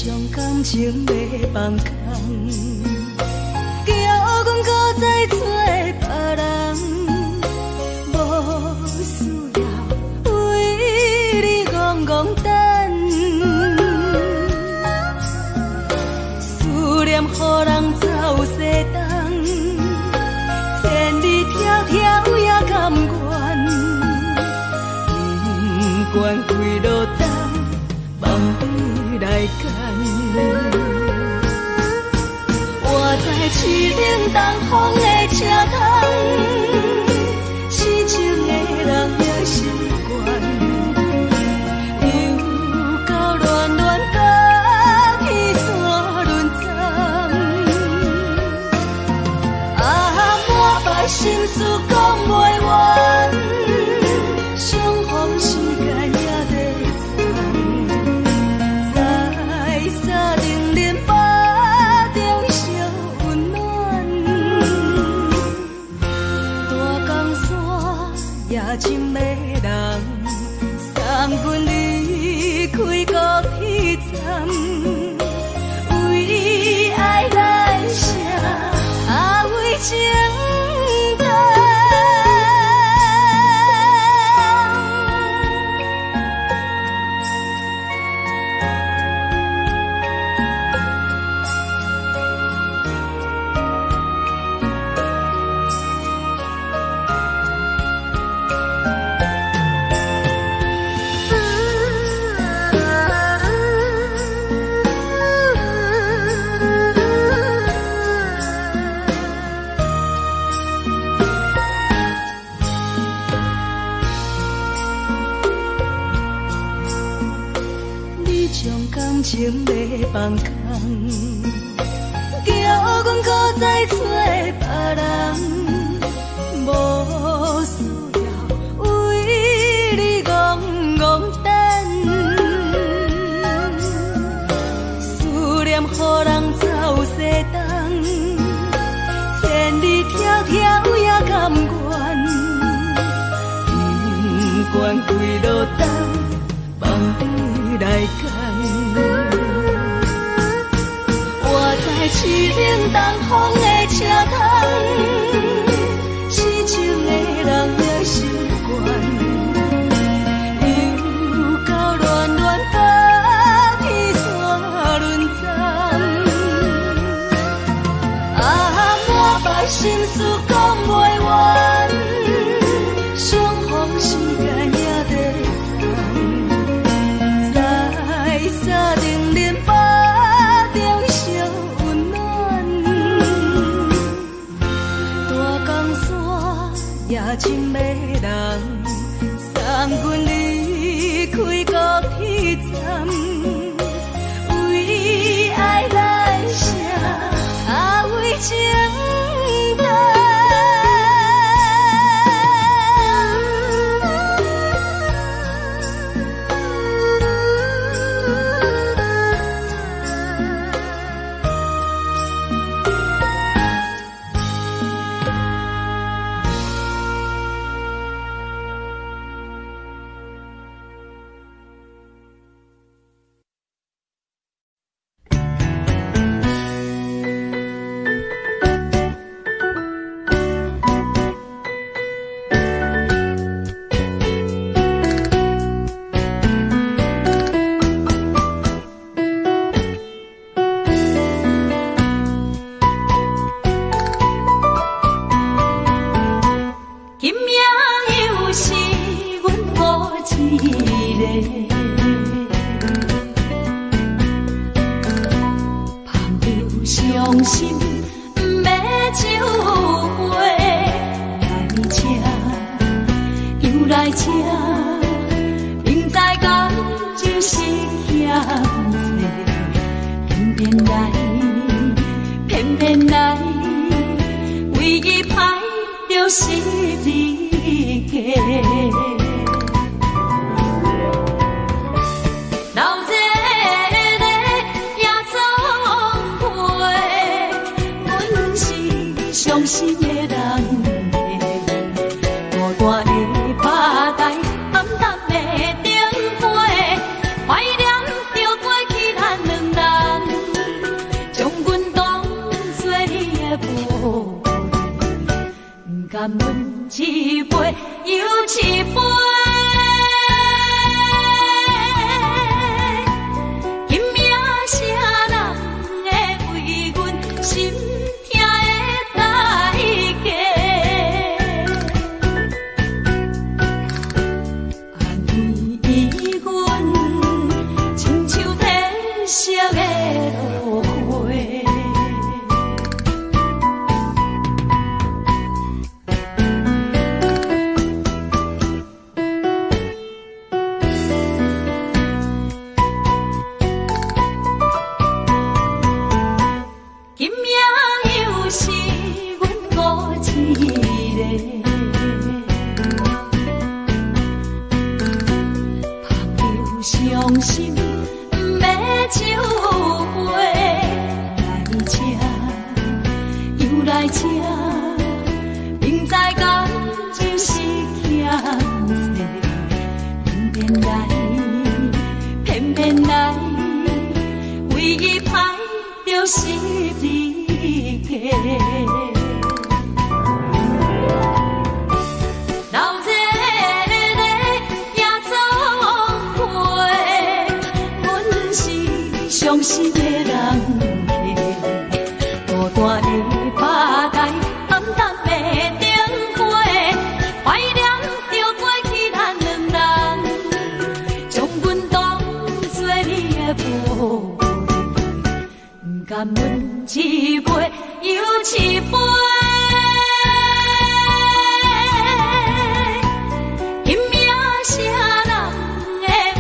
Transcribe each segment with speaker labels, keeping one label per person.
Speaker 1: 将感情要放空，叫阮搁再找别人，无需要为你戆戆等。思念予人走西东，千里迢迢也甘愿，不管几落冬。梦对来干，我在市顶东风的车窗，痴情的人也习惯，又到乱乱甲去山轮站，啊，满腹心事讲袂完，相逢时间也在。夜深的人，送阮离开高铁站，为爱来写阿为情长。情要放空，叫阮搁再找别人，无需要为你戆戆等。思念予人走西东，千里迢迢也甘愿，不管几落冬，梦对来干。市顶东风的车窗，痴情的人也习惯，又到乱乱甲去山轮站，啊，满腹心事讲袂完，相逢时间也在等，在山顶林巴。夜深的人，送阮离开高铁站，为爱来写阿为情长。
Speaker 2: 怀念着过去咱两人。
Speaker 1: 一杯。今命啥人会为阮心痛的代价？安慰阮，亲像天色的落花。今命又是阮孤一个，朋友伤心不要酒杯，来这又来这，明知感情是欠债，偏偏来，唯一歹就是你家。老热热夜总会，阮是伤心的人客，孤单的吧台，暗淡的灯花，怀念着过去咱两人，将阮当作你的宝贝。甘阮一杯又一杯，今命啥人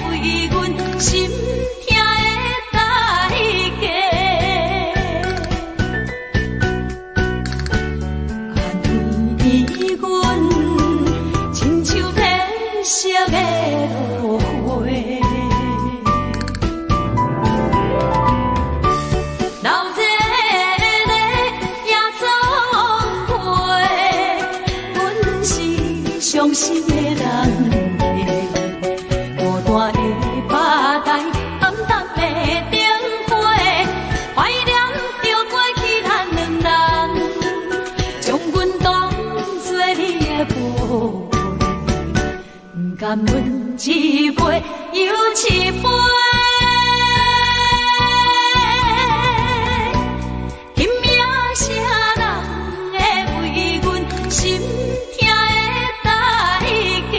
Speaker 1: 会为阮心痛的代价？安慰阮，亲像天色的落花。老热热夜总会，阮是伤心的人客，孤单的吧台，暗淡的灯花，怀念着过去咱两人，将阮当作你的宝贝，甘阮一杯又一杯。啥人会为阮心痛的代价？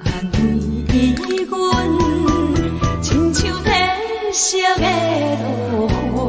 Speaker 1: 安慰阮，亲像天色的落花。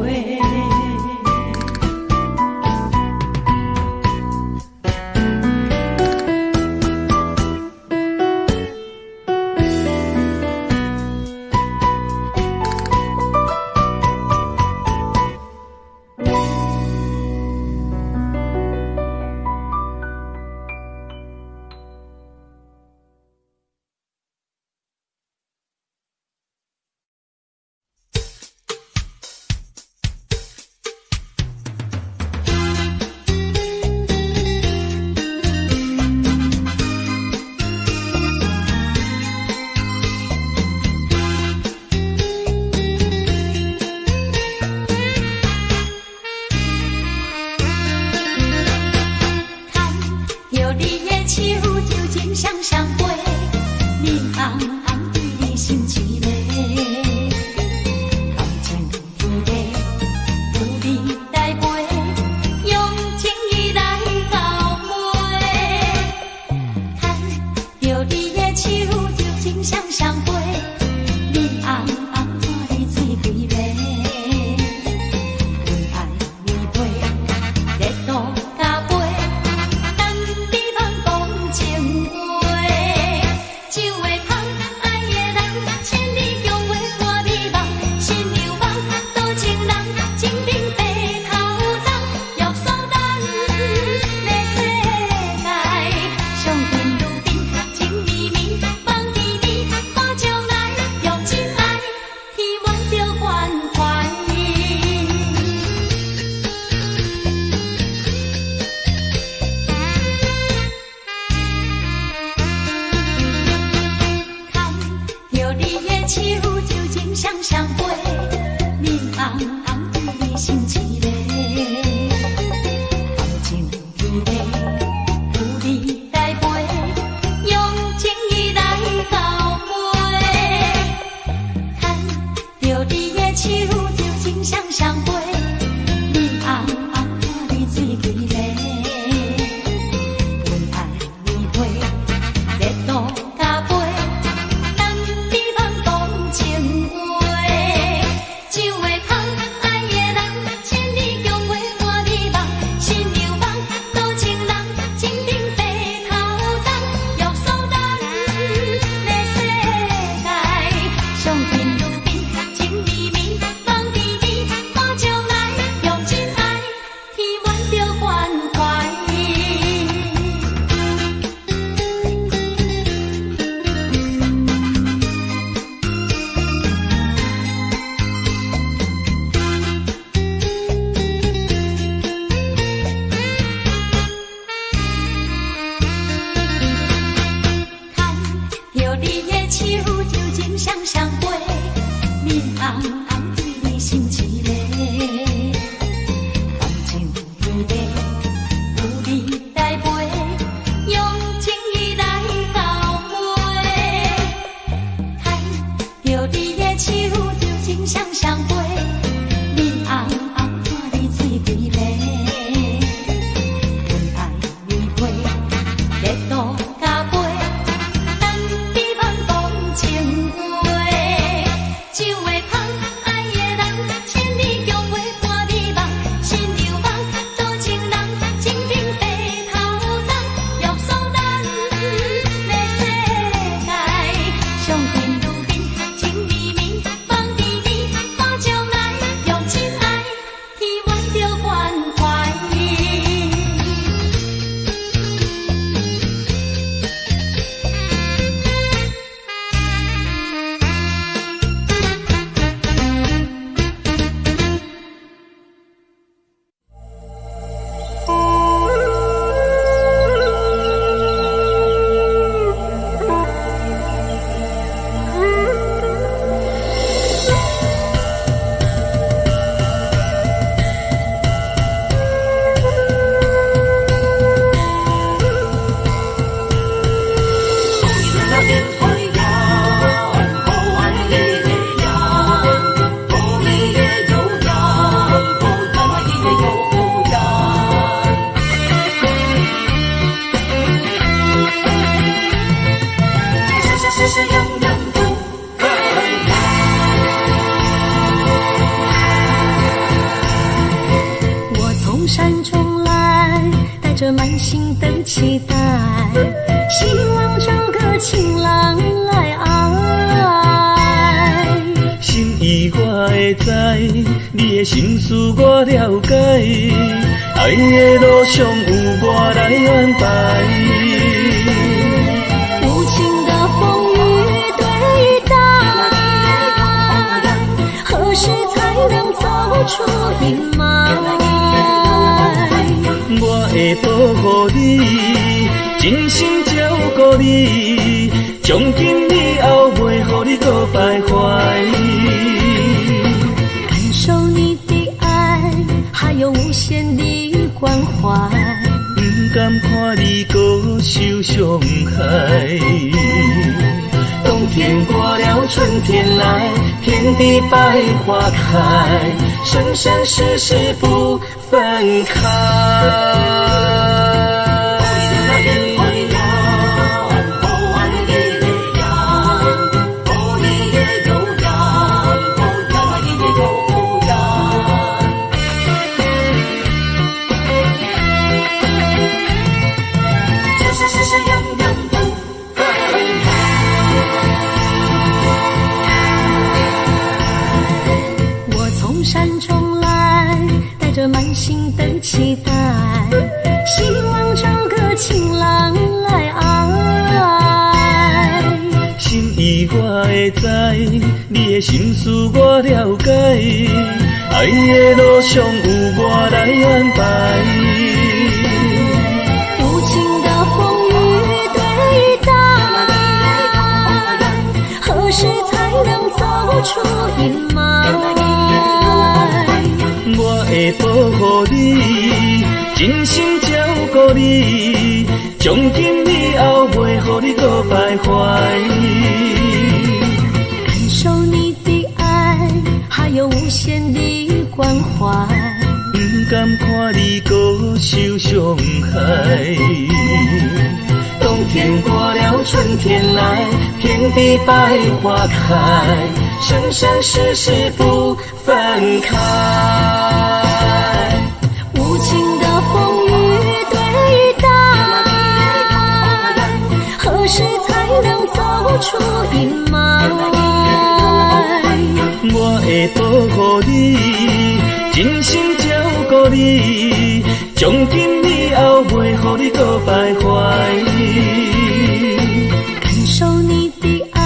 Speaker 1: 着满心的期待，希望找个情郎来爱。
Speaker 2: 心意我会知，你的心思我了解，爱的路上有我来安排。
Speaker 1: 无情的风雨对待，何时才能走出阴霾？
Speaker 2: 我会保护你，真心照顾你，从今以后袂予你搁徘徊。
Speaker 1: 感受你的爱，还有无限的关怀，
Speaker 2: 不甘看你搁受伤害。冬天过了，春天来，遍地百花开，生生世世不分开。
Speaker 1: 满心的期待，希望找个情郎来爱。
Speaker 2: 心意我会知，你的心思我了解，爱的路上有我来安排。
Speaker 1: 无情的风雨对待，何时才能走出阴霾？
Speaker 2: 我会保护你，真心照顾你，从今以后袂予你搁徘徊。
Speaker 1: 感受你的爱，还有无限的关怀，
Speaker 2: 不甘看你搁受伤害。冬天过了，春天来，遍地百花开，生生世世不分开。
Speaker 1: 无情的风雨对待，何时才能走出阴霾？
Speaker 2: 我会保护你，真心照顾你，从今以后袂予你搁徘徊。
Speaker 1: 感受你的爱，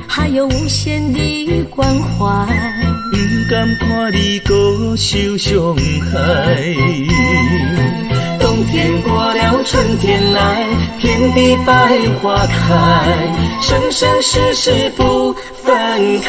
Speaker 1: 还有无限的关怀，
Speaker 2: 不甘看你搁受伤害。冬天过了，春天来，遍地百花开，生生世世不分开。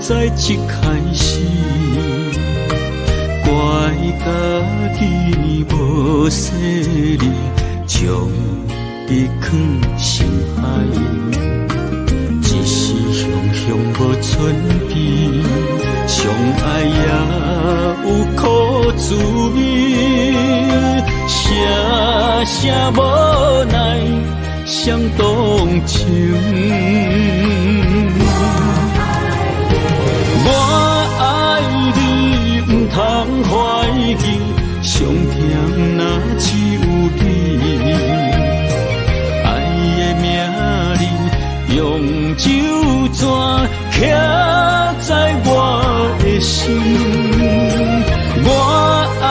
Speaker 2: 在一开始，怪家己无细腻，将你藏心海。一时雄雄无准备，相爱也有苦滋味，声声无奈，伤动情。酒泉徛在我的心。我爱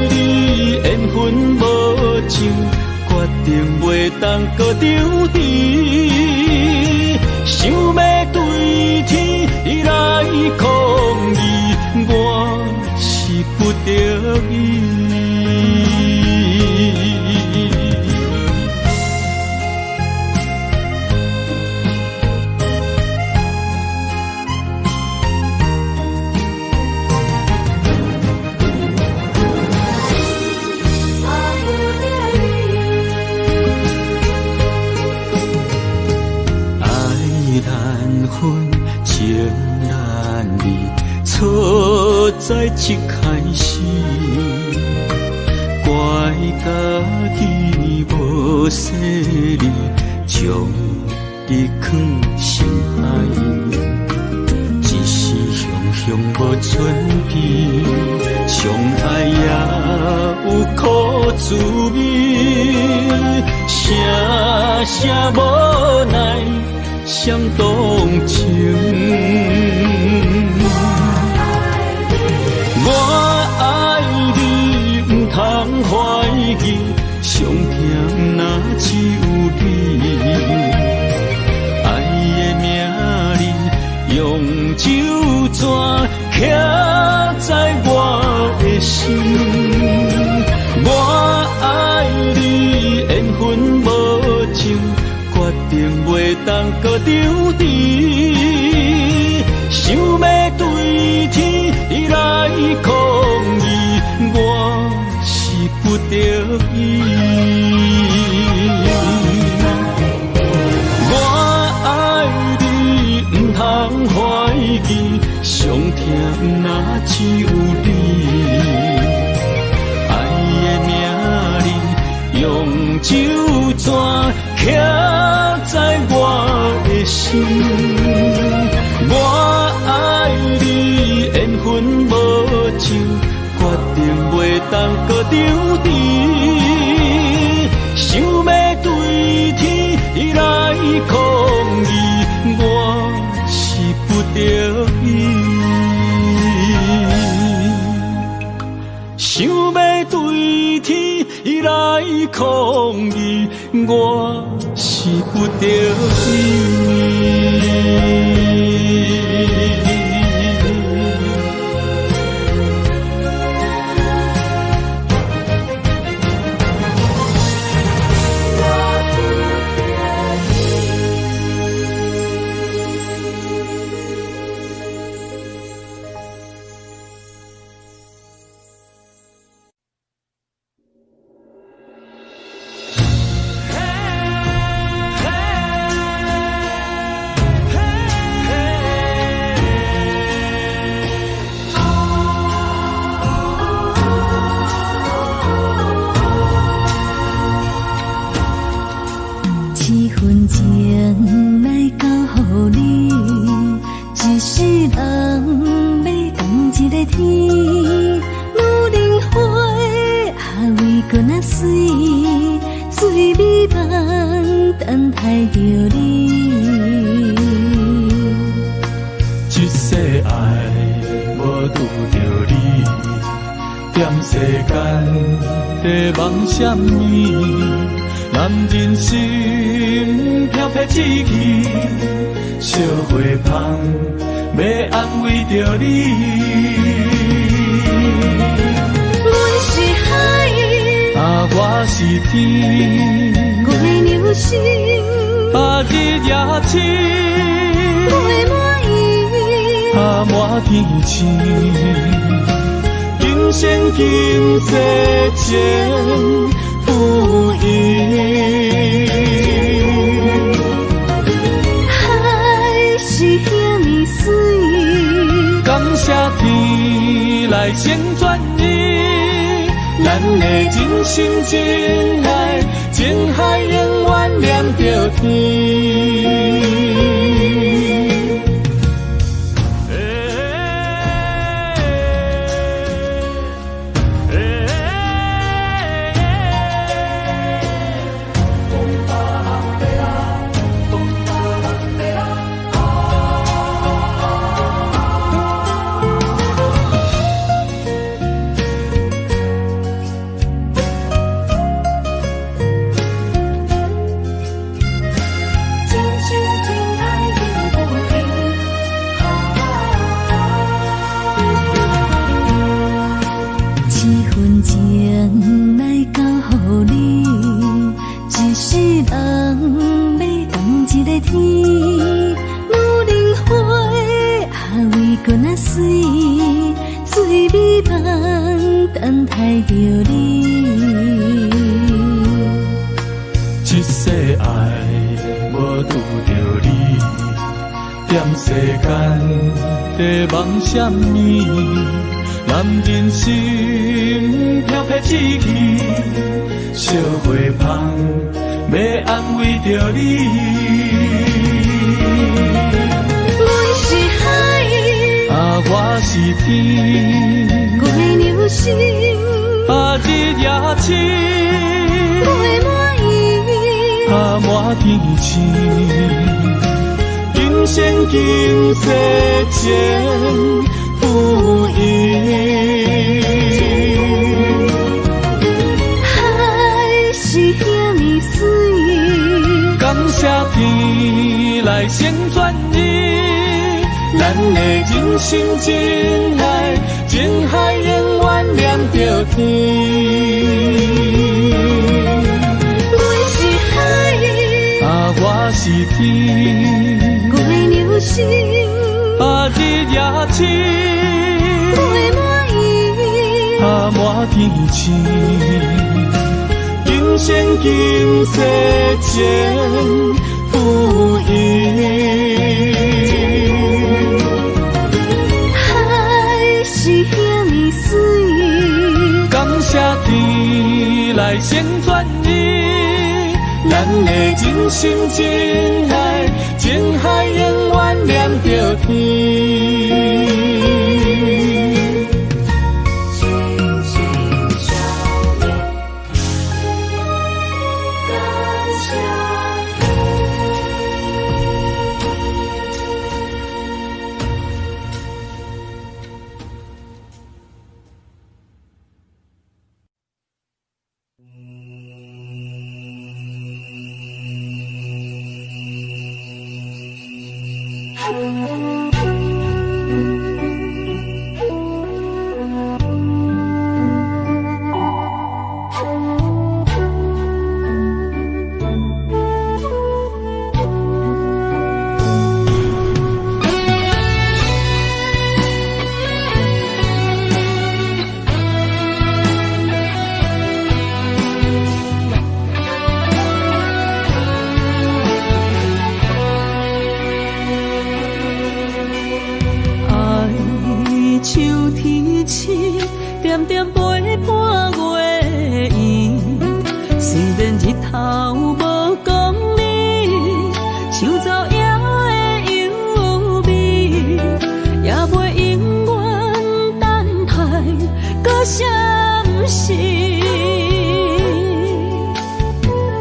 Speaker 2: 你，缘分无尽，决定袂当搁丢弃。想要对天来抗议，我是不得已。情难离，错在一开始，怪家己无细腻，将你放心海。一时雄雄无存片，相爱也有苦滋味，声声无奈。想动情，我爱你，不通怀疑，上疼若只有你。爱的名字，用酒泉徛在我的心。我爱你，缘分无尽。决定袂当搁丢弃，想要对天来抗议，我是不得已。我爱你，不通怀疑，上疼若只有你。爱的名字，用酒泉徛在我的心，我爱你，缘分无尽，决定袂当搁丢弃。想要对天来抗议，我是不得已。想要对天来抗议，我是不得已。什么？男人心飘飘志气，小花香要安慰着你。
Speaker 1: 阮是海，
Speaker 2: 我是天，
Speaker 1: 我的牛心，
Speaker 2: 日也深，
Speaker 1: 袂满意，
Speaker 2: 满天星。今生今世情不移，
Speaker 1: 海是遐尼水，
Speaker 2: 感谢天来成全你，咱的真心真爱，情海永远连着天。
Speaker 1: 爱着你。
Speaker 2: 一世爱无拄着你，踮世间在梦什么？男人心飘撇志气，烧花香要安慰着你。
Speaker 1: 阮是海，
Speaker 2: 我是天，
Speaker 1: 月流星，
Speaker 2: 日夜星，
Speaker 1: 月满意，
Speaker 2: 满天星。今生今世前不移。
Speaker 1: 海是遐尼水，
Speaker 2: 感谢天来成全你，咱的真心真爱，情海永远连着天。
Speaker 1: 阮是海，
Speaker 2: 我是天，
Speaker 1: 月流星，
Speaker 2: 日夜星，
Speaker 1: 月满意，
Speaker 2: 满天星。今生今世前不移。
Speaker 1: 海是遐尼水，
Speaker 2: 感谢天来成全你，咱的真心真爱，情海永远连着天。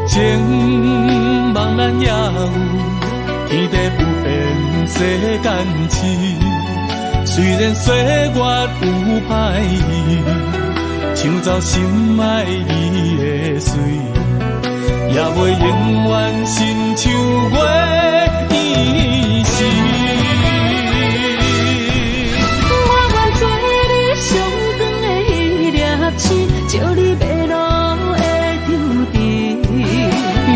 Speaker 2: 情茫然也有天地不变世间事，虽然岁月有歹意，抢走心爱你的水，也袂永远亲像月依时。
Speaker 1: 我愿做你上长的迄粒星，照你迷路的注定。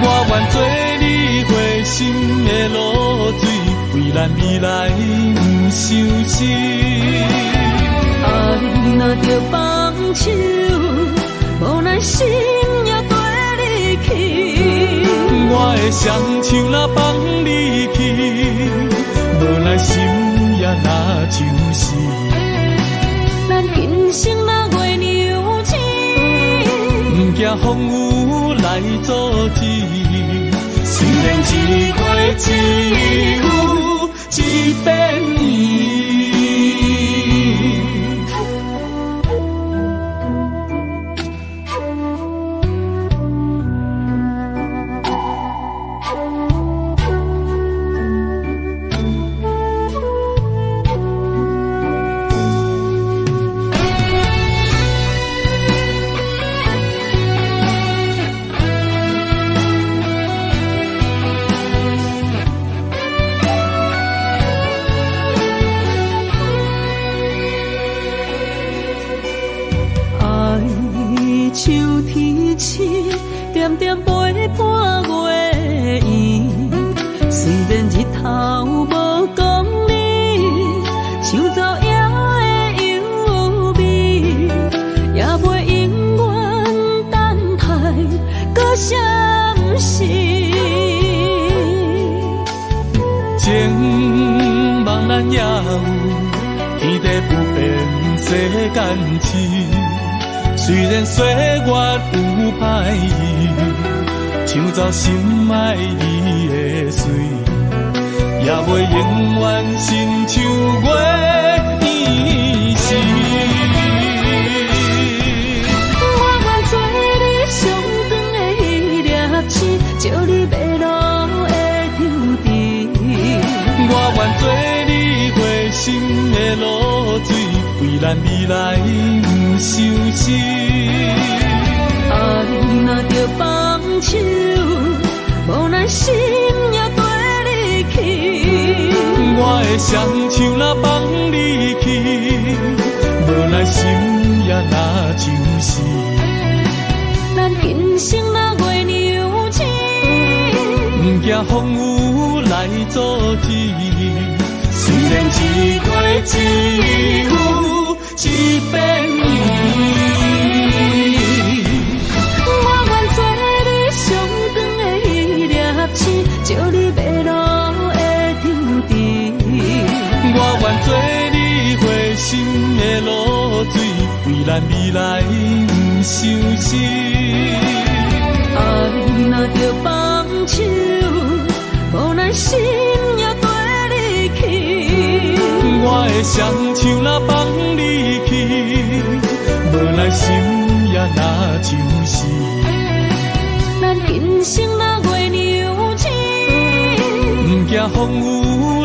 Speaker 2: 我愿做你回心的露水，为咱未来不伤心。
Speaker 1: 爱若着放手，无奈心也跟你去。
Speaker 2: 我的双手若放你去，无奈心也若就是
Speaker 1: 咱今生若月流星，
Speaker 2: 不惊风雨来阻止。虽然一回只有一遍伊。
Speaker 1: 秋天星，点点陪伴月圆。虽然日头无讲你，抢走夜的幽味，也袂。
Speaker 2: 咱也有天地不变世间情。虽然岁月有歹意，抢走心爱伊的水，也袂永远亲像月圆时。
Speaker 1: 我愿做你上长的迄粒星，照你迷路的抽屉。
Speaker 2: 我愿做你回心的露水，为咱未来不伤心。
Speaker 1: 爱若着放手，无咱心也跟你去。
Speaker 2: 我的双手若放你去，无咱心也若就是
Speaker 1: 咱今生若月娘亲，
Speaker 2: 不惊风雨来阻止。虽然一月一有一变伊。
Speaker 1: 我愿做你上长的迄粒星，照你迷路的抽屉。
Speaker 2: 我愿做你回心的露水，为咱未来不伤心。
Speaker 1: 爱若着放手，无咱心也跟你去。
Speaker 2: 我的双手若放你去，无咱心也若就是
Speaker 1: 咱今生若月娘亲，
Speaker 2: 不惊风雨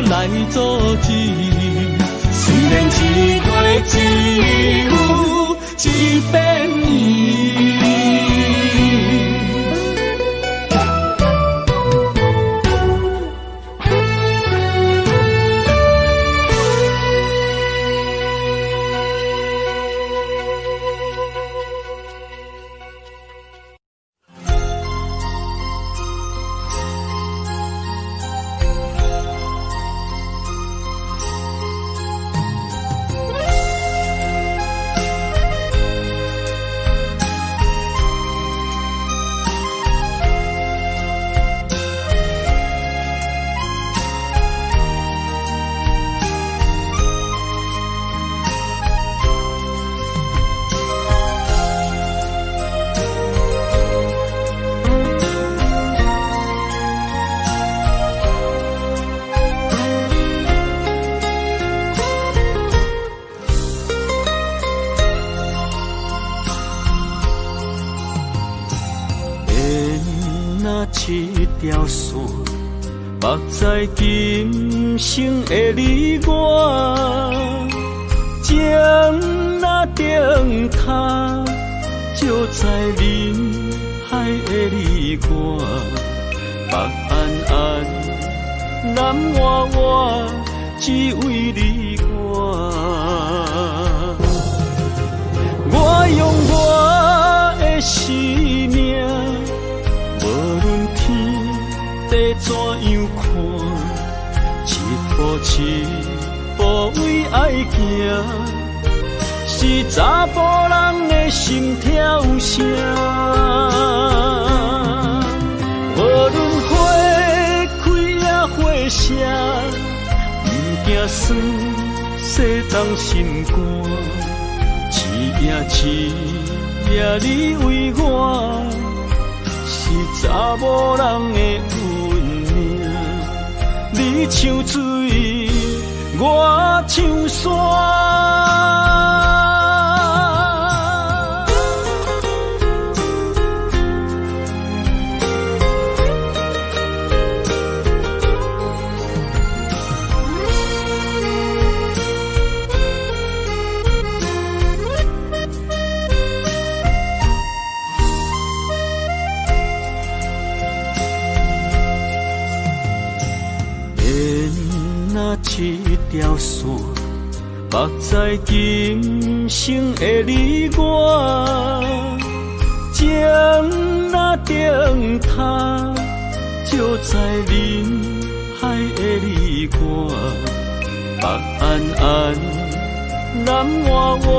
Speaker 2: 来阻止。虽然一月一有一变伊。一条线，目在今生的你我，情若灯塔，照在人海的你我，北安安，南弯弯，只为你我。我用我的生命。无论天地怎样看，一步一步为爱行，是查甫人的心跳声。无论花开也花谢，不惊酸世当心肝，一夜一夜你为我。是查某人的运命，你像水，我像山。一条线，目在今生的你我，情若灯塔，照在人海的你我，北安安，南弯弯，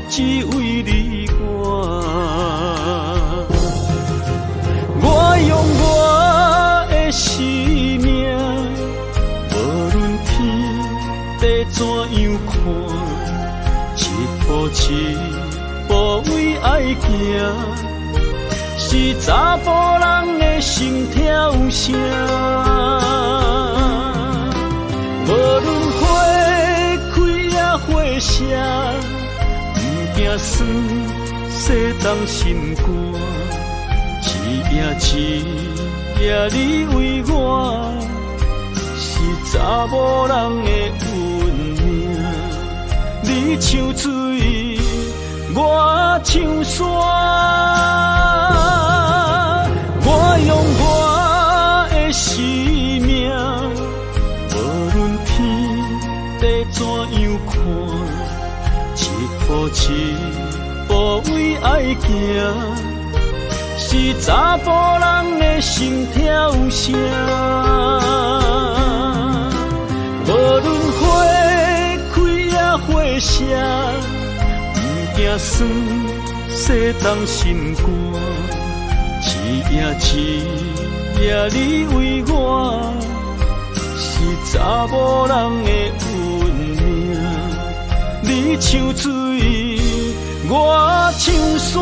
Speaker 2: 只为你我。我用我的生命。怎样看？一步为爱行，是查甫人的心跳声。无论花开也花谢，不惊酸洗动心肝。一夜你为我，是查某人的运命。你像水，我像山，我用我的生命，无论天地怎样看，一步为爱行。是查甫人的心跳声，无论花开也花谢，不惊酸洗动心肝。一夜你为我，是查某人的运命。你像水，我像山。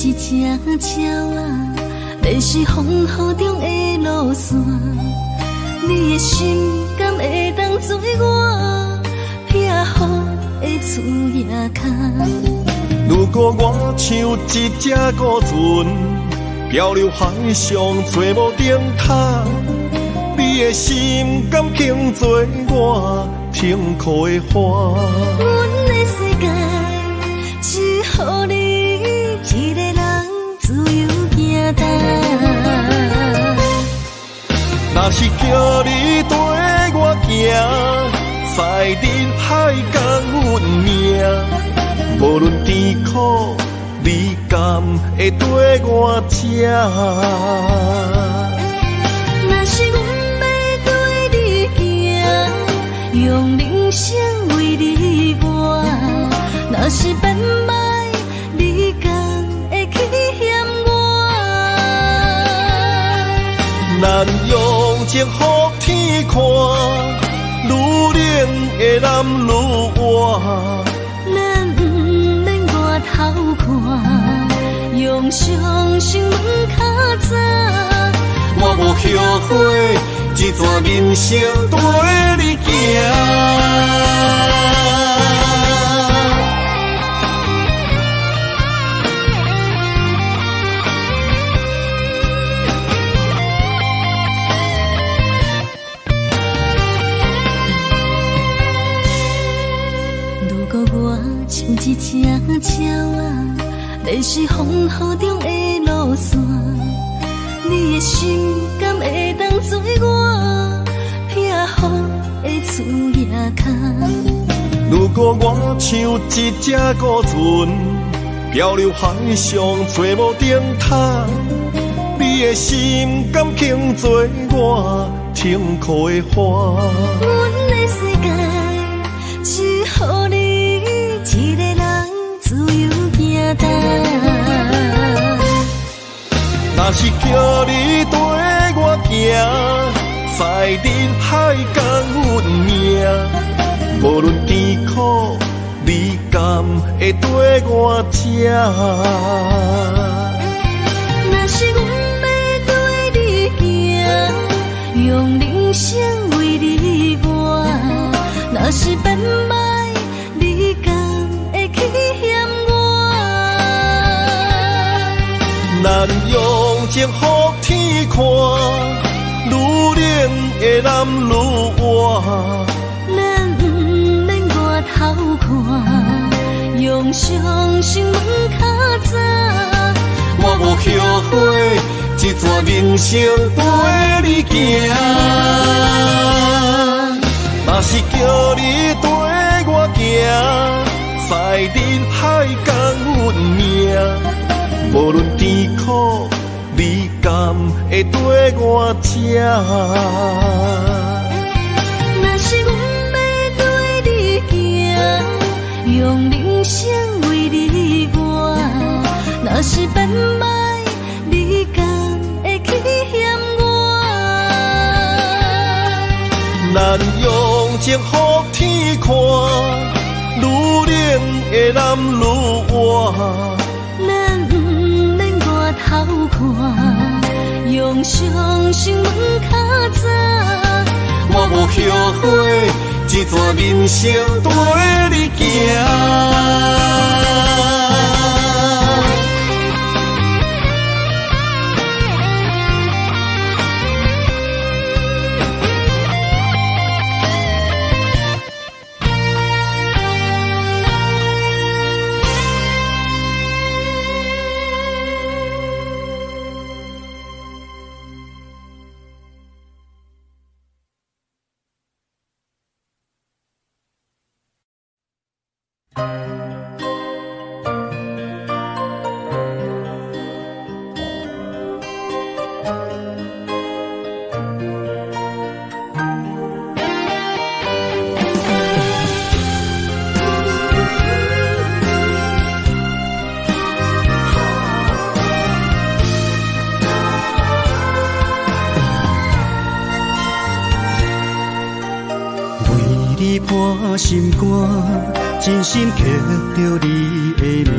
Speaker 1: 一只鸟啊，迷失风雨中的路线，你的心敢会当做我避雨的厝野脚？
Speaker 3: 如果我像一只孤船，漂流海上做无顶塔，你的心敢肯做我停靠的花？
Speaker 1: 阮的世界只予你一个人自由行踏。
Speaker 3: 若是叫你跟我行，在人海共运命，无论甜苦，你敢会跟我吃？
Speaker 1: 若是阮要对你行，用人生为你活，若是变歹，你敢会去嫌我？
Speaker 3: 咱用情予天看，愈冷的男愈活。
Speaker 1: 咱不免外头看，用双心门较早。
Speaker 3: 我无后悔，一段人生跟你行。
Speaker 1: 像一只鸟啊，迷失风雨中的路线，你的心敢会当做我避雨的厝野脚？
Speaker 3: 如果我像一只孤船，漂流海上做无顶塔，你的心敢肯做我停靠的花？
Speaker 1: 阮的世界只予你一个人自由行踏。
Speaker 3: 若是叫你跟我行，在人海共运命，无论甜苦，你敢会跟我吃？
Speaker 1: 若是阮要对你行，用人生为你活，若是变歹，你敢会去嫌我？咱
Speaker 3: 用情予天看，愈的男女活。
Speaker 1: 咱不免外头看，用双心门较早。
Speaker 3: 我无后悔，这段人生陪你行。若是叫你跟我行，在人海共运命，无论甜苦味甘，会跟我吃。
Speaker 1: 若是阮要对你行，用人生为你活。若是变歹，你敢会去嫌我？
Speaker 3: 咱用情予天看，女人的男女活。
Speaker 1: 咱不免外头看，用双心门较早。
Speaker 3: 我无后悔，这段人生陪你行。
Speaker 2: 我心肝，真心刻着你的名，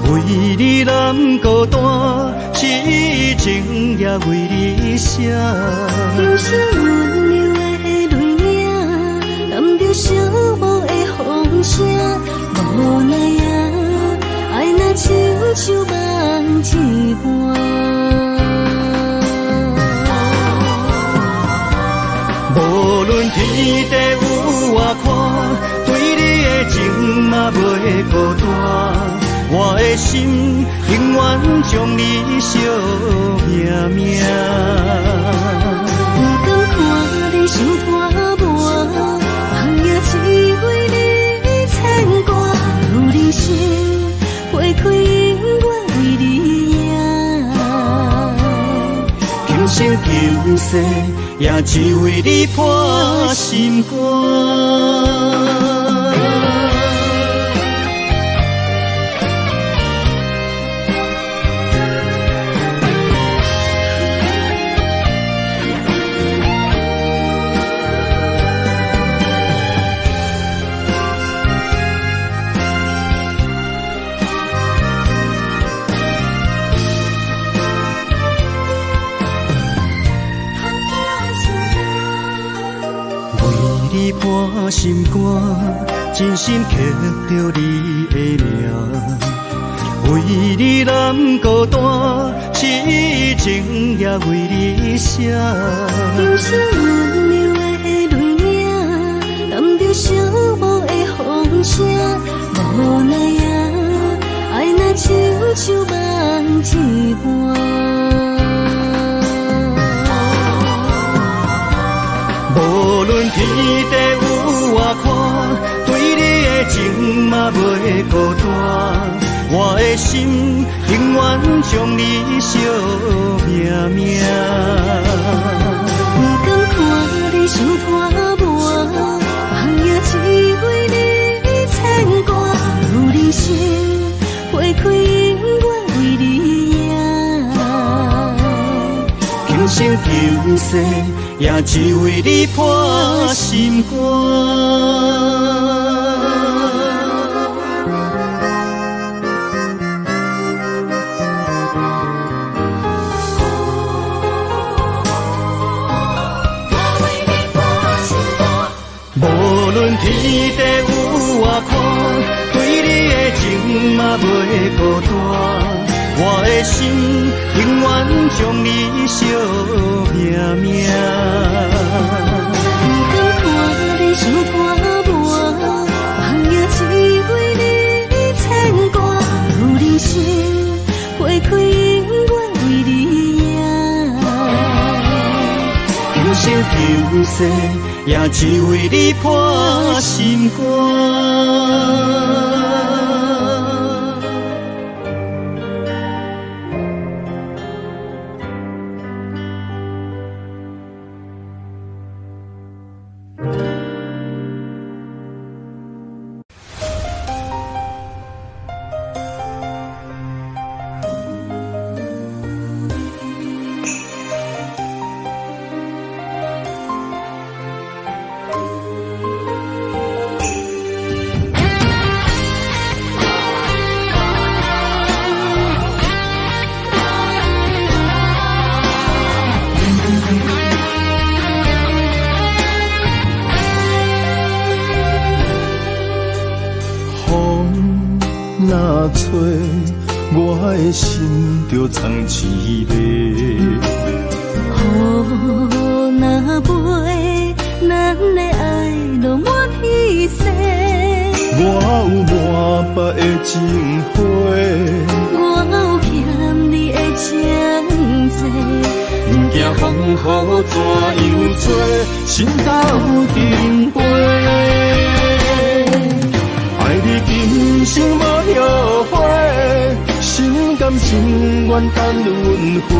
Speaker 2: 为你难孤单，痴情也为你写。
Speaker 1: 人生温柔的泪影，染着寂寞的风声，无奈啊，爱若亲像梦一般。
Speaker 2: 无论天地有外宽，对你的情嘛袂孤单。我的心永远将你惜命命。
Speaker 1: 不敢看你心拖磨，梦也只为你牵挂。有人生花开永远为你赢，
Speaker 2: 今生今世也只为你破心肝。你破心肝，真心刻着你的名，为你难孤单，痴情也为你写。
Speaker 1: 人生温柔的泪影，染着寂寞的风声，无奈啊，爱若亲像梦一般。
Speaker 2: 无论天地有外宽，对你的情嘛袂孤单。我的心永远将你惜命命。
Speaker 1: 不敢看你心拖磨，梦也只为你牵挂。有人生花开永远为你赢，
Speaker 2: 今生今世也只为你破心肝。无论天地有外宽，对你的情嘛袂孤单。我的心永远将你惜命命。生求世，也只为你破心肝。
Speaker 3: 若吹，我的心就藏一个。
Speaker 1: 雨若飞，咱的爱就满天星。
Speaker 3: 我有满腹的情花，
Speaker 1: 我有欠你的情债。
Speaker 2: 不惊风雨怎样做，心斗阵飞。爱你今生无后悔，心甘情愿等轮回。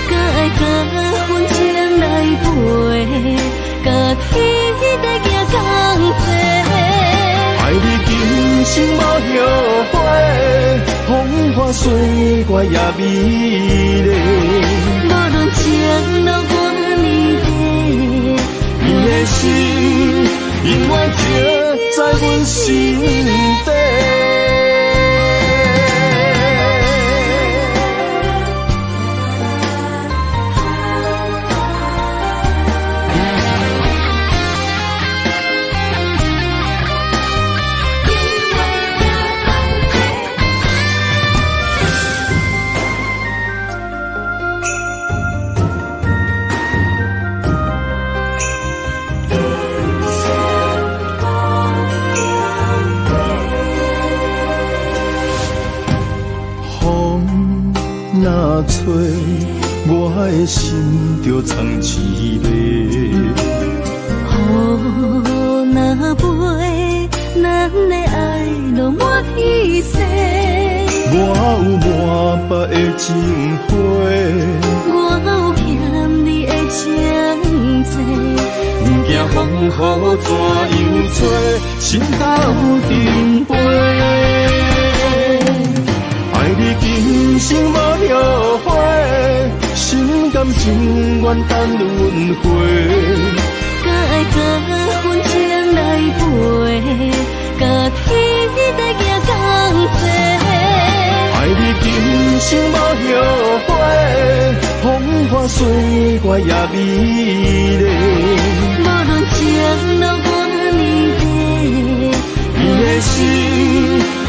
Speaker 1: 甲爱甲阮情来陪，甲天在行同齐。
Speaker 3: 爱你今生无后悔，风花雪月也美丽。
Speaker 1: 无论情路多年底，
Speaker 3: 你的心永远刻在阮心底。若吹，我的心就藏一个。
Speaker 1: 雨若飞，咱的爱就满天星。
Speaker 3: 我有满腹的情花，
Speaker 1: 我有欠你的情债。
Speaker 2: 不惊风雨怎样做，心斗阵飞。爱你今生无后悔，心甘情愿等轮回。
Speaker 1: 甲爱甲阮情来陪，甲天在行同齐。
Speaker 3: 爱你今生无后悔，风花雪月也美丽。
Speaker 1: 无论情路多年底，
Speaker 3: 你的心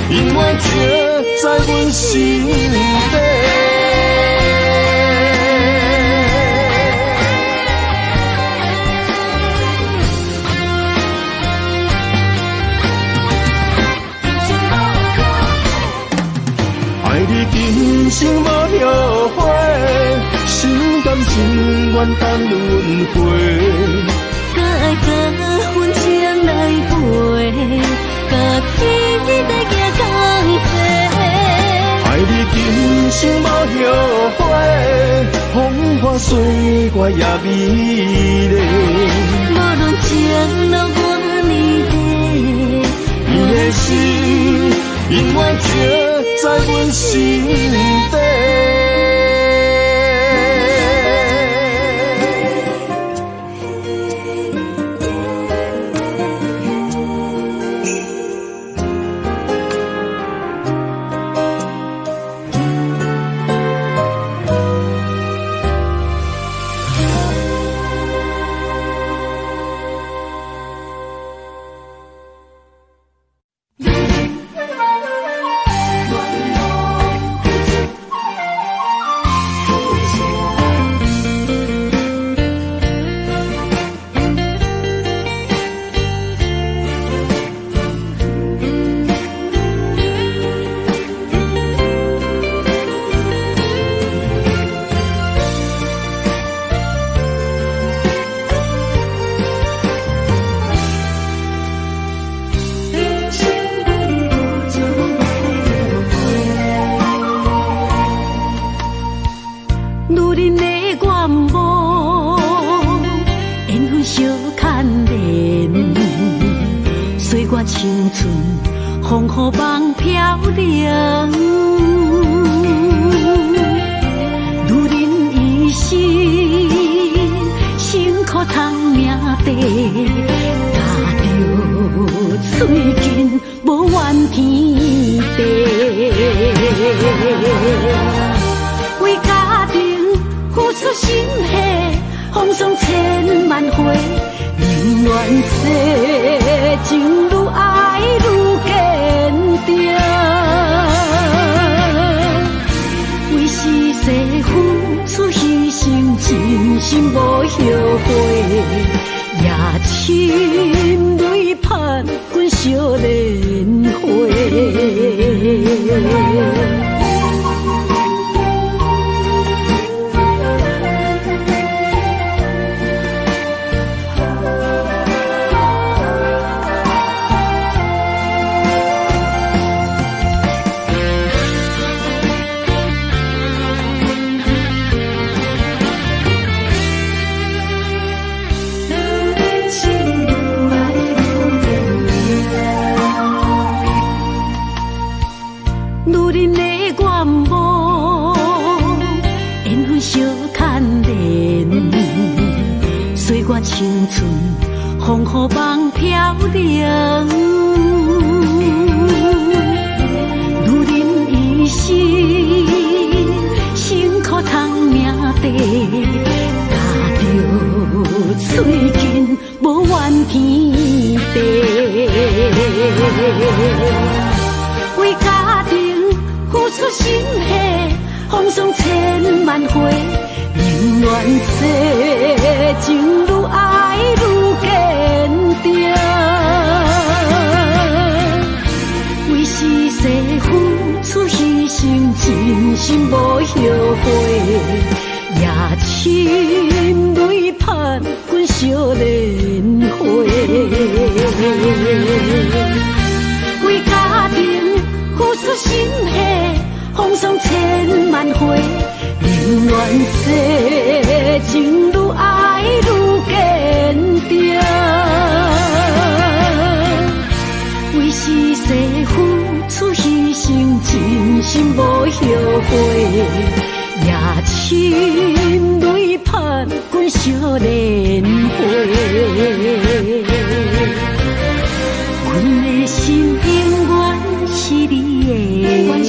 Speaker 3: 永远刻在阮心底。爱你今生无后悔，心甘情愿等轮回。
Speaker 1: 甲爱甲阮情来陪，甲天在行同齐。
Speaker 3: 爱你今生无后悔，风花雪月也美丽。
Speaker 1: 无论情路多年底，
Speaker 3: 你的心永远刻在阮心底。
Speaker 1: 人的愿望，缘分相牵连，岁月青春，风雨梦飘零。女人一生，辛苦通命地，踏着嘴筋，无怨天地。为家庭付出心血，风霜千万回，宁愿做情愈爱愈坚定。为是世付出牺牲，真心无后悔，也深泪盼阮少年花。青春风雨梦飘零，女人一生辛苦通命地，踏着嘴筋无怨天地。为家庭付出心血，风霜千万回，宁愿做情愈爱愈坚定。为是世付出牺牲，真心无后悔，也深泪盼阮少年花。为家庭付出心血，风霜千万回，宁愿做情愈爱愈坚定。为是世付出牺牲，真心无后悔，也深泪盼阮少年花。阮的心永远是你的。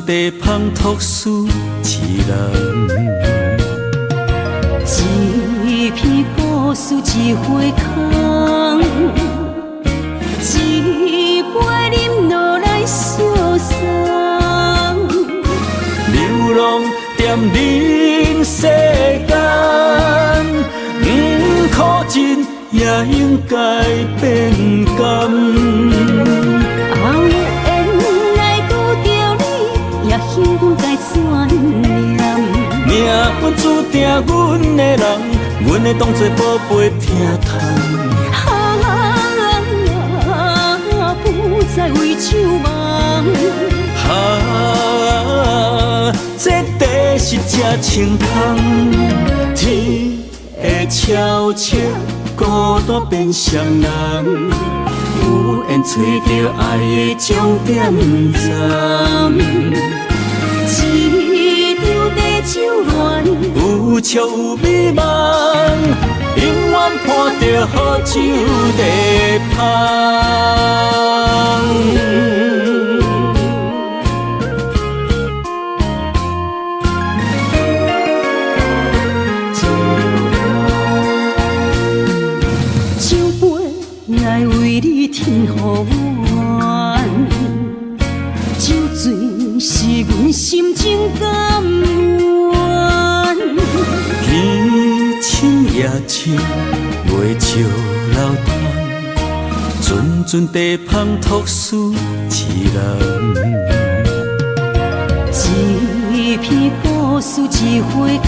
Speaker 2: 地芳托输一人，
Speaker 1: 一片故事一回空，一杯饮落来相送。
Speaker 2: 流浪踮人世间，苦尽也应该变甘。幸运该怎念？命运注定阮的人，阮会当作宝贝疼痛。
Speaker 1: 不再为酒梦。
Speaker 2: 这地是真清空，天会悄悄孤单变双人。有缘找到爱的终点站。
Speaker 1: 一场地酒恋，
Speaker 2: 有笑有美梦，永远伴着好酒地香。
Speaker 1: 酒杯爱为你添予阮，酒醉是阮心情甘愿。
Speaker 2: 天清夜清，袂笑流窗，阵阵地香托书一人。
Speaker 1: 一片故事一回空，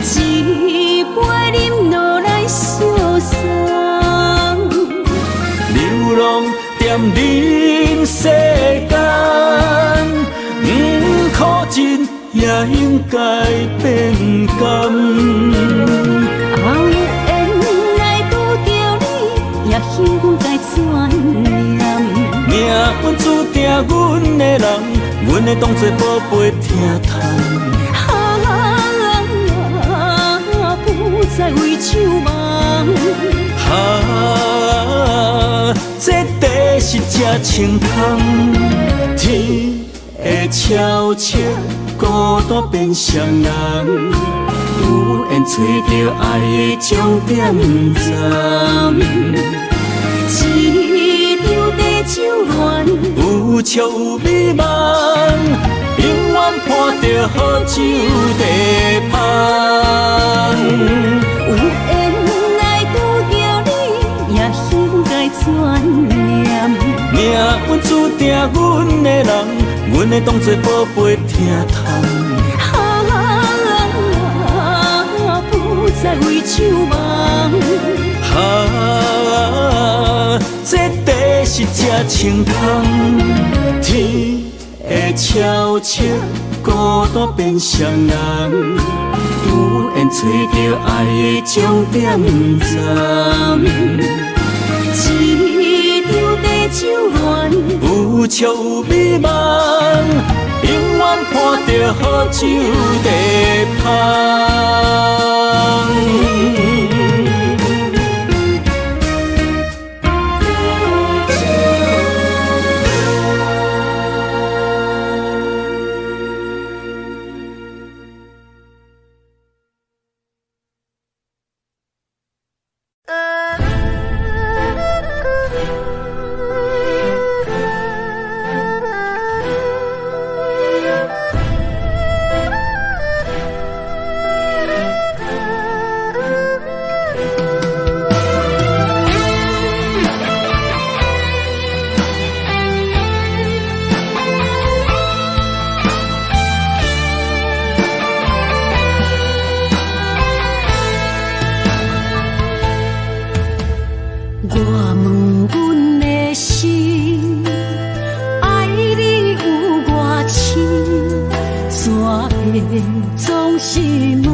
Speaker 1: 一杯饮落来相送。
Speaker 2: 流浪踮人世间，苦尽也应该变甘。
Speaker 1: 后缘来拄着你，也幸阮该怎念？
Speaker 2: 命运注定阮的人，阮会当作宝贝疼痛。
Speaker 1: 不再为酒梦。
Speaker 2: 这地是这清香，天会悄悄孤单变双人，有缘找到爱的终点站。
Speaker 1: 一场地酒恋，
Speaker 2: 有笑有美梦，永远伴着好酒地香。
Speaker 1: 有缘来拄着你，也幸该怎念？
Speaker 2: 命运注定阮的人，阮会当作宝贝疼痛。
Speaker 1: 不再为酒梦。
Speaker 2: 这地是这清香，天会悄悄孤单变双人，有缘找到爱的终点站。
Speaker 1: 一场地酒恋，
Speaker 2: 有笑有美梦，永远伴着好酒地香。
Speaker 1: 总是问，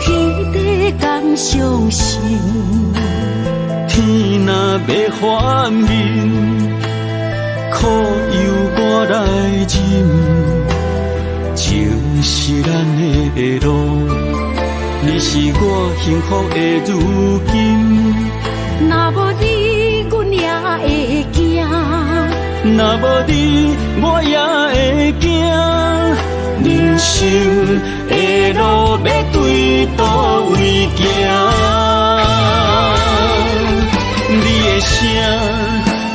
Speaker 1: 天地敢相信？
Speaker 2: 天若要反面，苦由我来忍。情是咱的路，你是我幸福的如今。
Speaker 1: 若无你，阮也会惊；
Speaker 2: 若无你，我也会惊。人生的路要对倒位行？你的声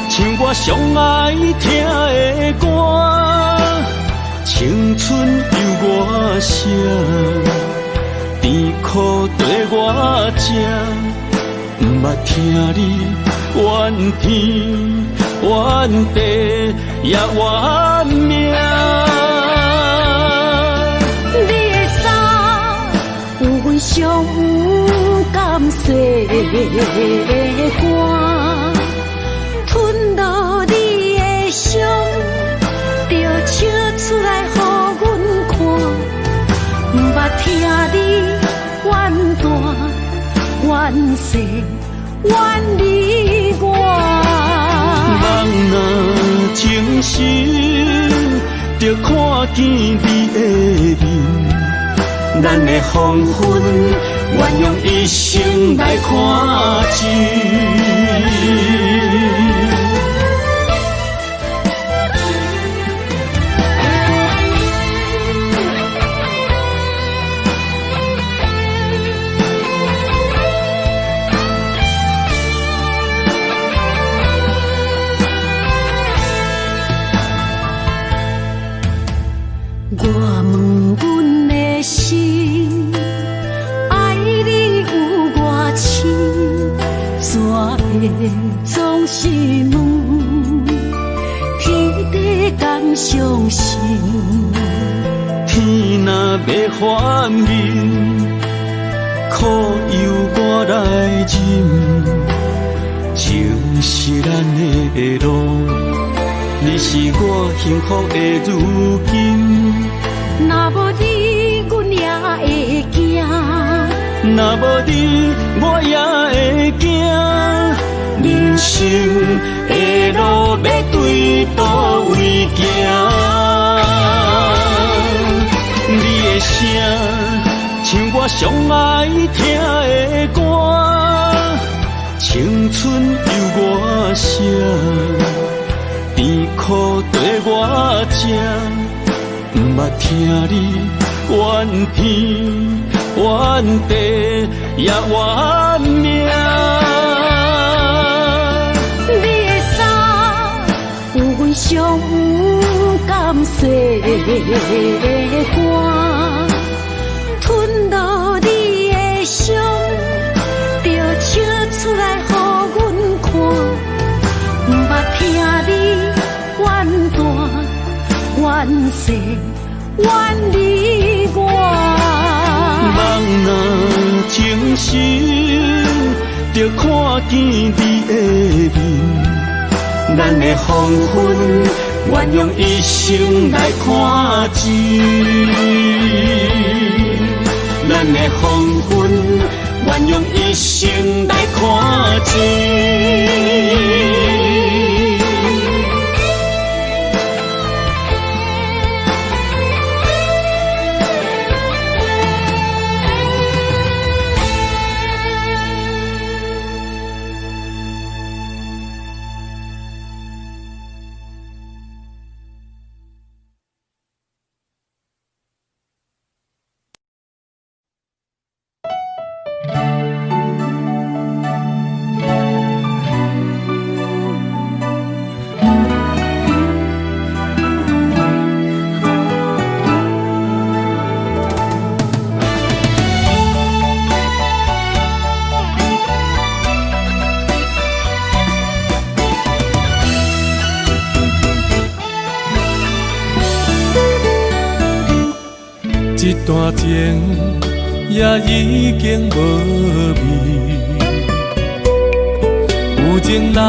Speaker 2: 像我上爱听的歌，青春由我写，甜苦对我吃，不捌听你怨天怨地也怨命。
Speaker 1: 上有甘雪的歌，吞落你的伤，就笑出来予阮看。毋捌听你怨大怨细远离我。
Speaker 2: 人若情深，就看见你的面，咱的黄昏，愿用一生来看尽。
Speaker 1: 我问阮的心，爱你有偌深，怎会总是问天地敢相信？
Speaker 2: 天若要反面，苦由我来忍，情是咱的路。你是我幸福的如今，
Speaker 1: 若无你，阮也会惊；
Speaker 2: 若无你，我也会惊。人生的路要对倒位行？你的声，像我上爱听的歌，青春由我写。甜苦对我吃，不捌听你怨天怨地也怨命。
Speaker 1: 你的衫有阮上有感谢的歌，吞落你的伤，就笑出来予阮看，不捌听你怨大怨细怨离我。
Speaker 2: 人若情深，就看见你的面，咱的黄昏，愿用一生来看尽。咱的黄昏，愿用一生来看尽。
Speaker 4: 一段情也已经无味，有情人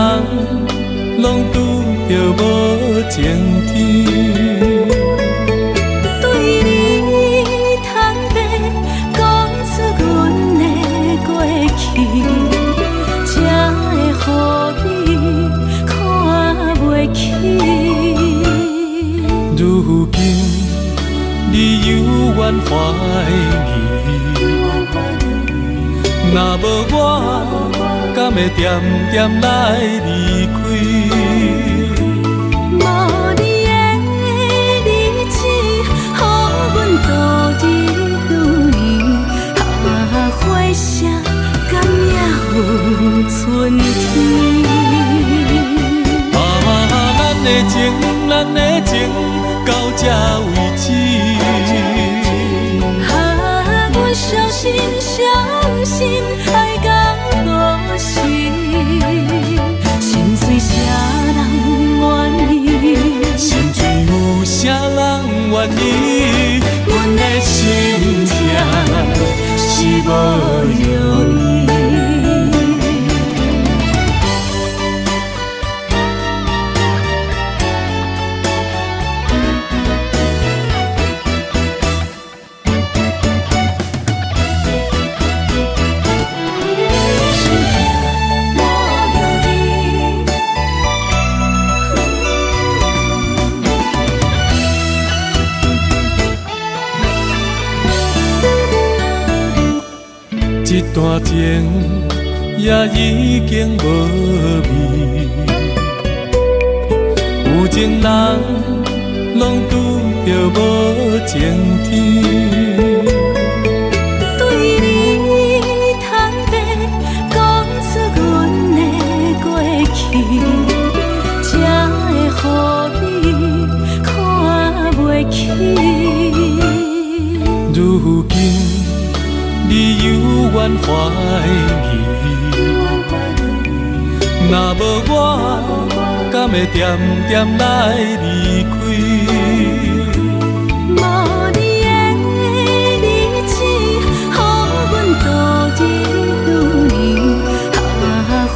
Speaker 4: 拢拄着无情天。
Speaker 1: 对你坦白讲出阮的过去，才会予你看袂起。
Speaker 4: 如今你犹原怀疑，若无我，敢会点点来离开？
Speaker 1: 无你的日子，予阮度日如年，花谢敢也有春天。
Speaker 4: 咱的情，咱的情，到这为止。
Speaker 1: 阮伤心伤心，爱到何时？心碎啥人愿意？
Speaker 4: 心碎有啥人愿意？阮的心痛是无容易。一段情也已经无味，有情人拢拄着无情天。
Speaker 1: 对你坦白讲出阮的过去，才会予你看袂起。
Speaker 4: 如今你犹原怀疑，若无我，敢会点点来离开？
Speaker 1: 无你的日子，予阮度日如年，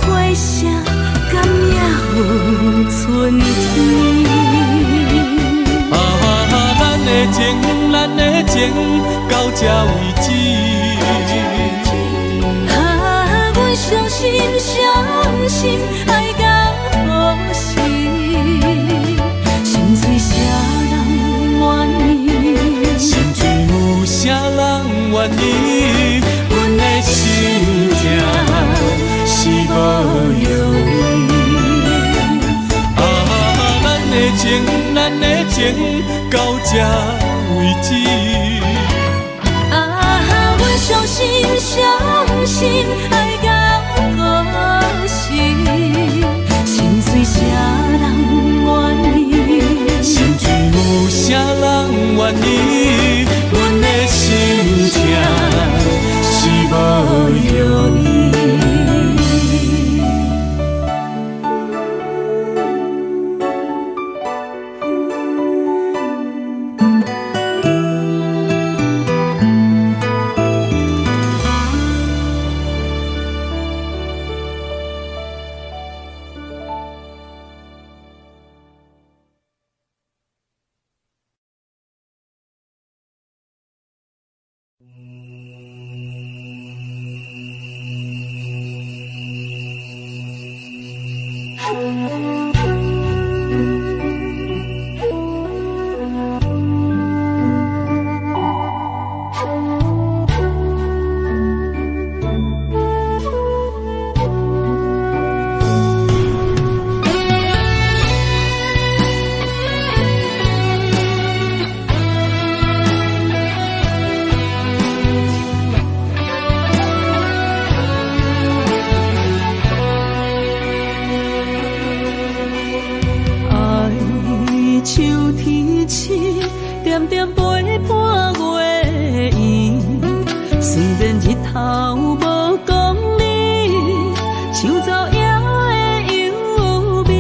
Speaker 1: 花谢敢也有春天？
Speaker 4: 咱的情，咱的情到这为止。
Speaker 1: 阮伤心，伤心，爱到何时？心碎啥人愿意？
Speaker 4: 心碎有啥人愿意？阮的心情是无容易。咱的情，咱的情到这为止。
Speaker 1: 阮伤心，伤心，爱到何时？心碎啥人愿意？
Speaker 4: 心碎有啥人愿意？阮的心情是无容易。
Speaker 1: 点点陪伴月圆，虽然日头无讲理，像走野的优美，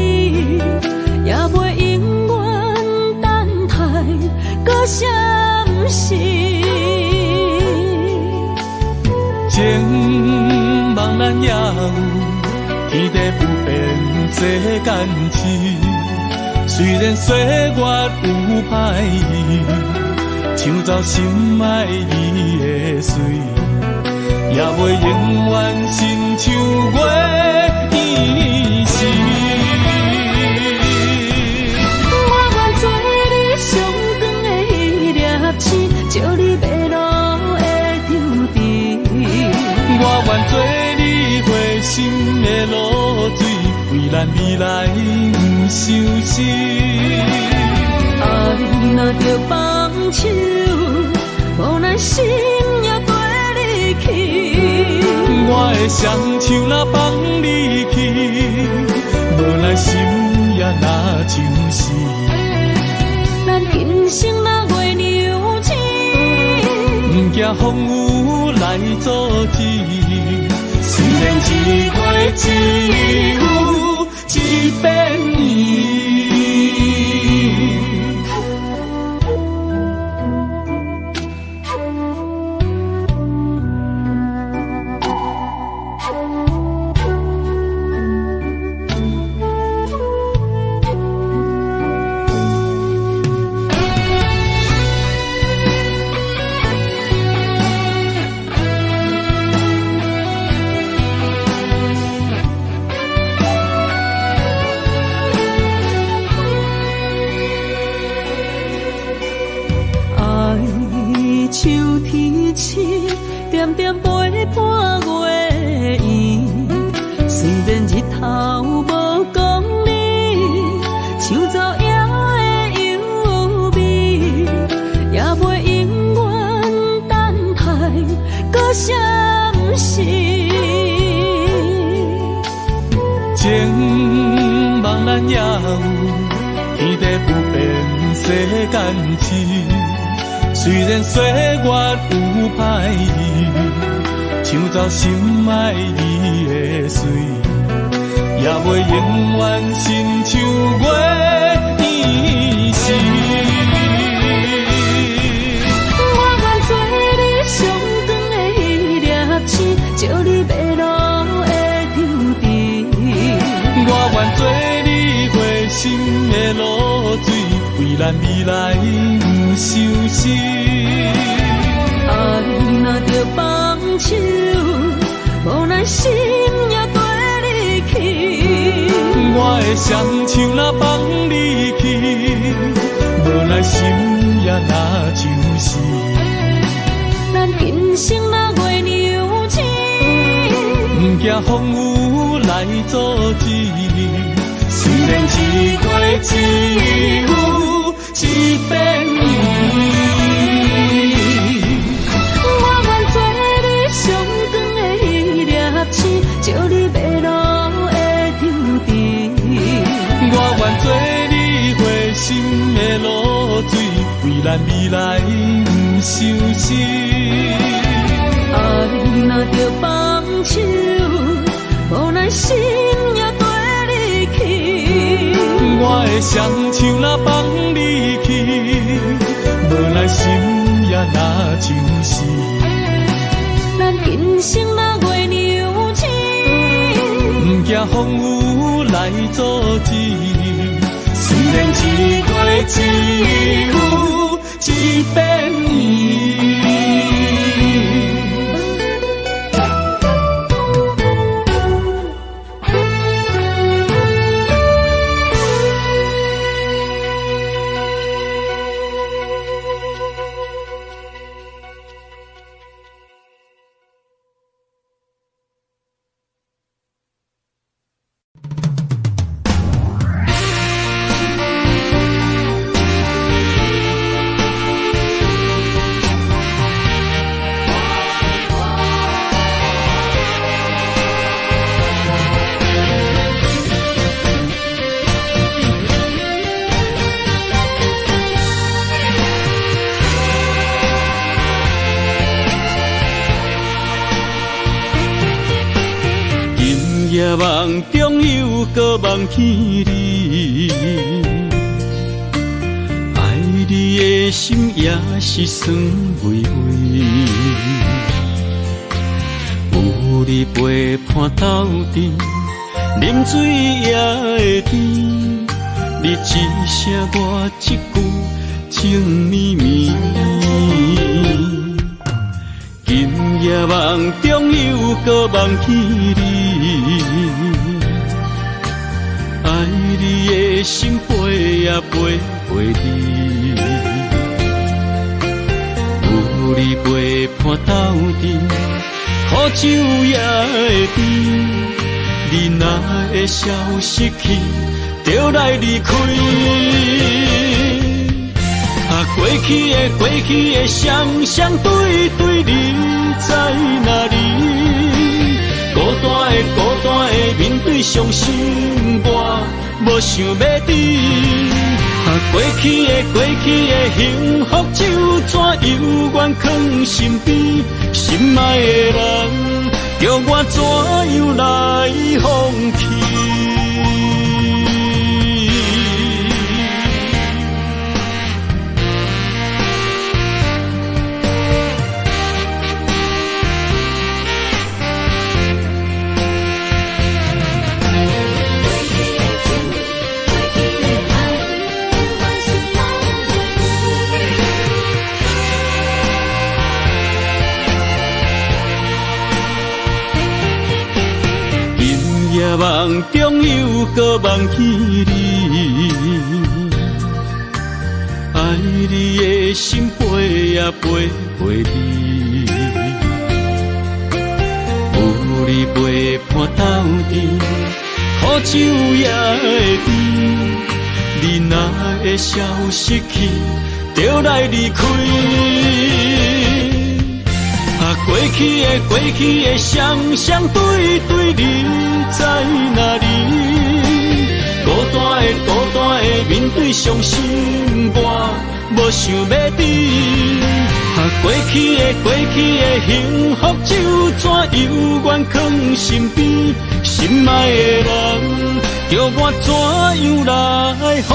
Speaker 1: 也袂永远等待搁闪逝。
Speaker 4: 情茫然也有，天地不变世间事。虽然岁月有歹意，抢走心爱你的水，也袂永远亲像月圆时。
Speaker 1: 我愿做你上长的迄粒星，照你迷路的丢滴。
Speaker 4: 我愿做你回心的露水，为咱未来不伤心。
Speaker 1: 爱若着放手，无咱心也跟你去。
Speaker 4: 我的双手若放你去，无咱心也若像死。
Speaker 1: 咱今生若月娘星，
Speaker 4: 不惊风雨来阻止。虽然一月只有一遍年。
Speaker 1: 秋天起，点点陪伴
Speaker 4: 咱也有天地不变世间事。虽然岁月有歹意，抢走心爱伊的水，也袂永远亲像月依时。
Speaker 1: 我愿做你上长的迄粒星，照你迷路的抽屉。
Speaker 4: 我愿做你回心的露水，为咱未来不伤心。
Speaker 1: 爱若着放手，无奈心也跟你去。
Speaker 4: 我的双手若放你去，无奈心也若像是。
Speaker 1: 咱今生若月娘亲，
Speaker 4: 不惊风雨来阻止。虽然一月只有一遍
Speaker 1: 我愿做你上长的迄粒星，照你迷路的抽屉。
Speaker 4: 我愿做你回心的露水，为咱未来不伤心。
Speaker 1: 爱若着放手，无奈心也跟你去。
Speaker 4: 我的双手若放你去，无奈心也若像是。
Speaker 1: 咱今生若月娘亲，
Speaker 4: 不惊风雨来阻止。虽然一月只有一遍夜梦中又搁梦起你，爱你的心也是酸微微。有你陪伴斗阵，啉水也会甜。你一声我一句，情绵绵。今夜梦中又搁梦起你，爱你的心飞也飞袂离。有你陪伴斗阵，苦酒也会甜。你若会消失去，就来离开。过去的双双对对，你在哪里？孤单的面对伤心，我无想要知。过去的幸福就怎犹原藏心边？心爱的人，叫我怎样来放弃？夜梦中又搁梦起你，爱你的心飞也飞袂离。有你陪伴斗阵，苦酒也会甜。你若会消失去，就来离开。过去的双双对对，你在哪里？
Speaker 2: 孤单的面对伤心，我无想要等。过去的幸福就怎犹原藏身边，心爱的人叫我怎样来放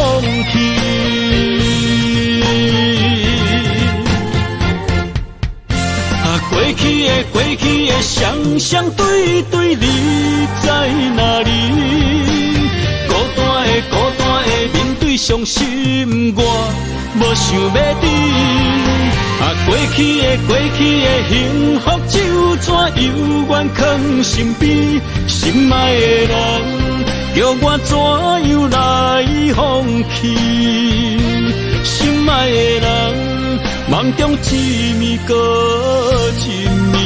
Speaker 2: 弃？过去的双对对，你在哪里？孤单的面对伤心，我无想要等。过去的幸福就怎犹原藏身边，心爱的人叫我怎样来放弃？心爱的人，梦中一暝搁一暝。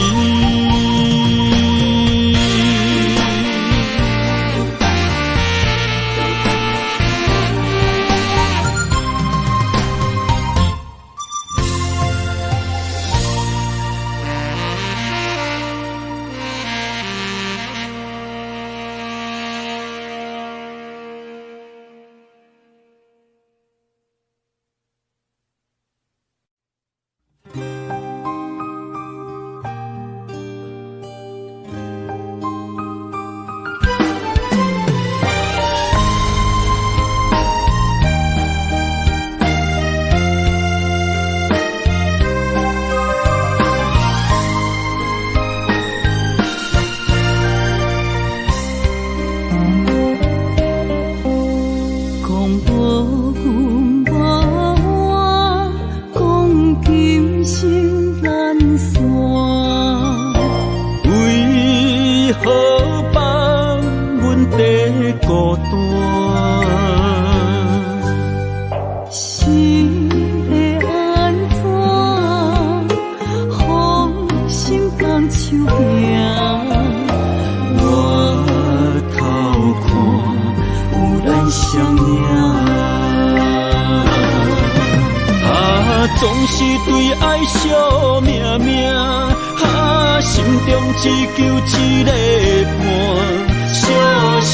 Speaker 2: 总是对爱惜命命，心中只求一个伴，小小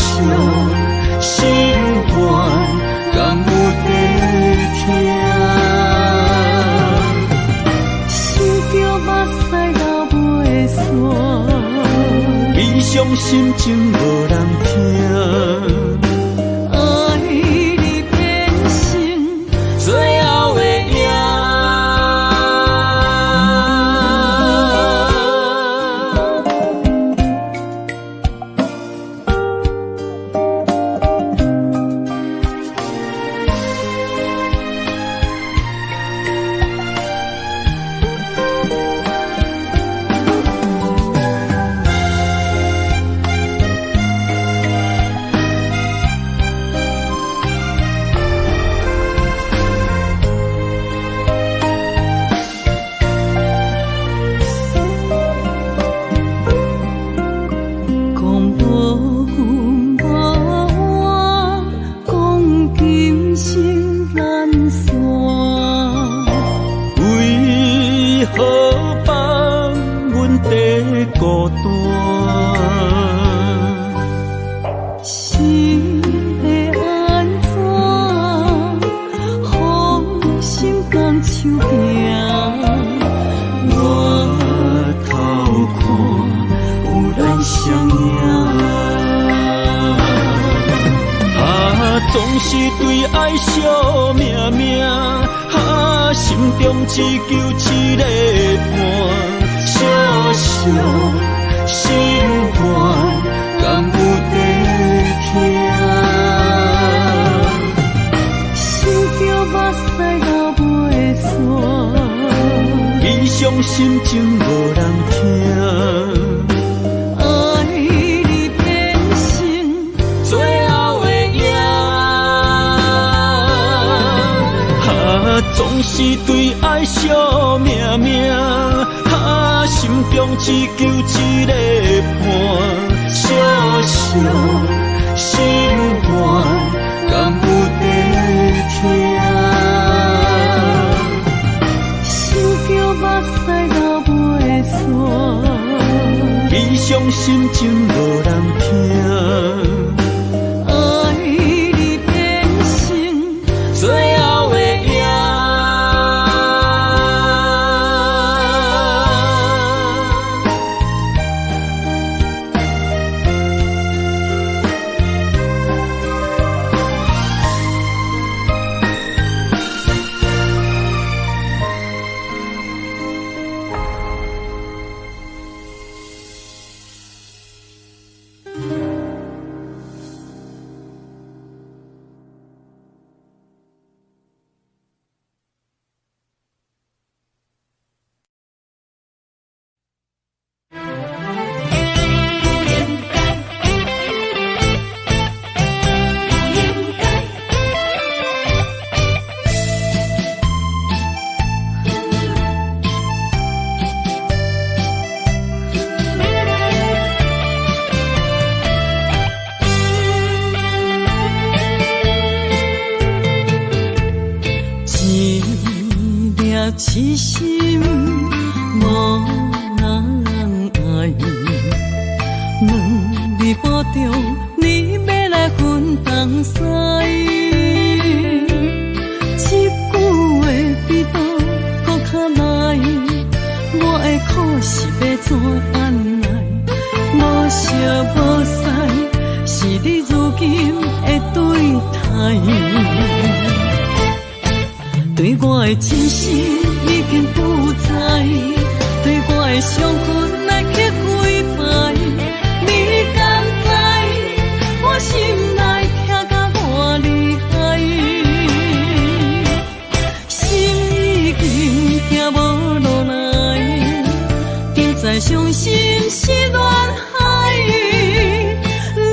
Speaker 2: 心愿，敢有在听？心中目屎流袂煞，悲伤心情无人听。爱你变心，最后的赢。总是对爱惜命命，心中只求一个伴，小小心愿，敢有在听？心中目屎流袂煞，悲伤心情无人听。总是对爱惜命命，心中只求一个伴，小小心愿，敢有在听？心中目屎流袂煞，悲伤心情无人听。爱你
Speaker 1: 痴心无人爱，两日保重，你要来分东西。一句话比刀搁较来，我的苦是要怎安来？无惜无使，是你如今的对待。对我的真心已经不在，对我的伤痕来去几摆，你敢知我心内痛甲偌厉害？心已经行无落来，定在伤心是恋海，你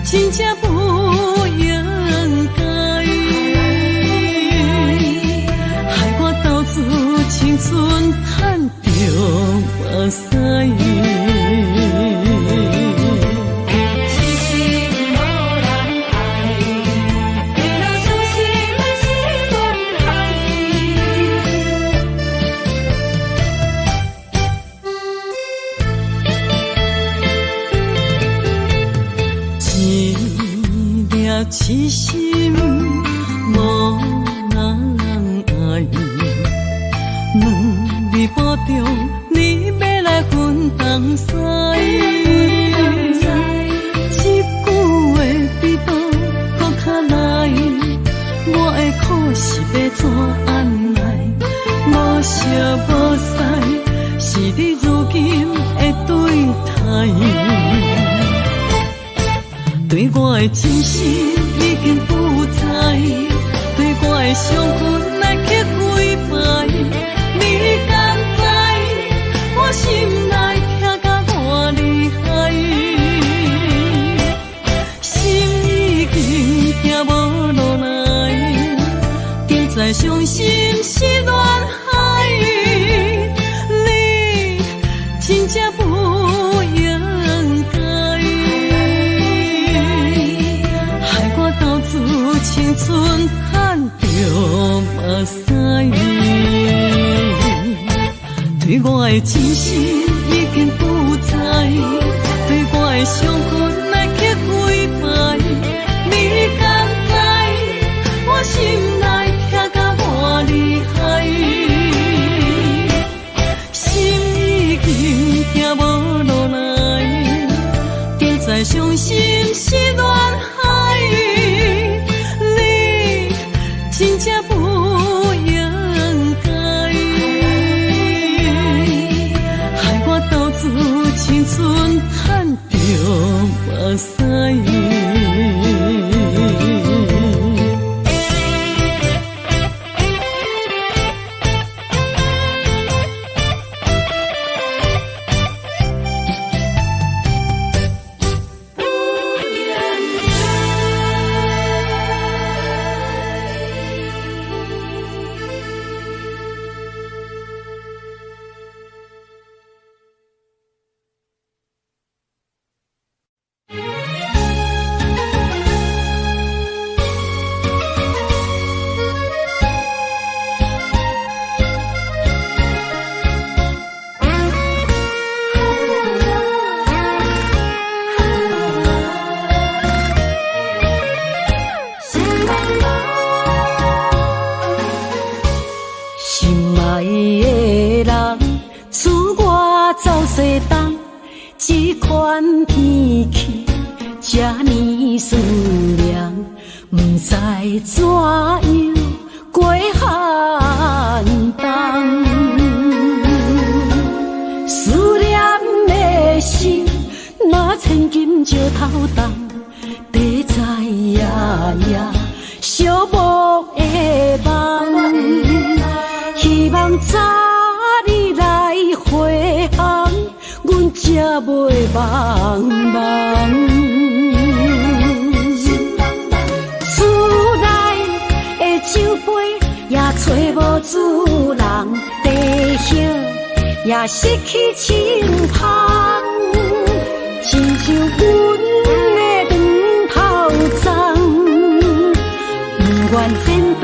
Speaker 1: 真正不应该。青春叹着目屎，痴心无人爱，为了伤心的是恋海。一粒痴心无人爱。两日保重，你要来分东西。一句话比刀搁较来，我的苦是要怎安来？无惜无使，是你如今的对待。对我的真心已经不在，对我的伤痕来去几摆。你敢知我心内痛甲偌厉害？心已经行无落来，定在伤心是恋海，你真正不应该，害我斗志青春叹着目屎。对我的真心已经不在，对我的伤痕来去几摆，你敢知我心内痛甲偌厉害？心已经行无落来，定在伤心是恋海，你真正不应该。青春叹着目屎。这款天气这呢酸凉，不知怎样过寒冬。思念的心，若千金石头重，地在夜夜寂寞的梦。希望早日来回航，阮才袂茫茫。厝内的酒杯也找无主人，地形也失去清芳，亲像阮的长头鬃，不愿剪断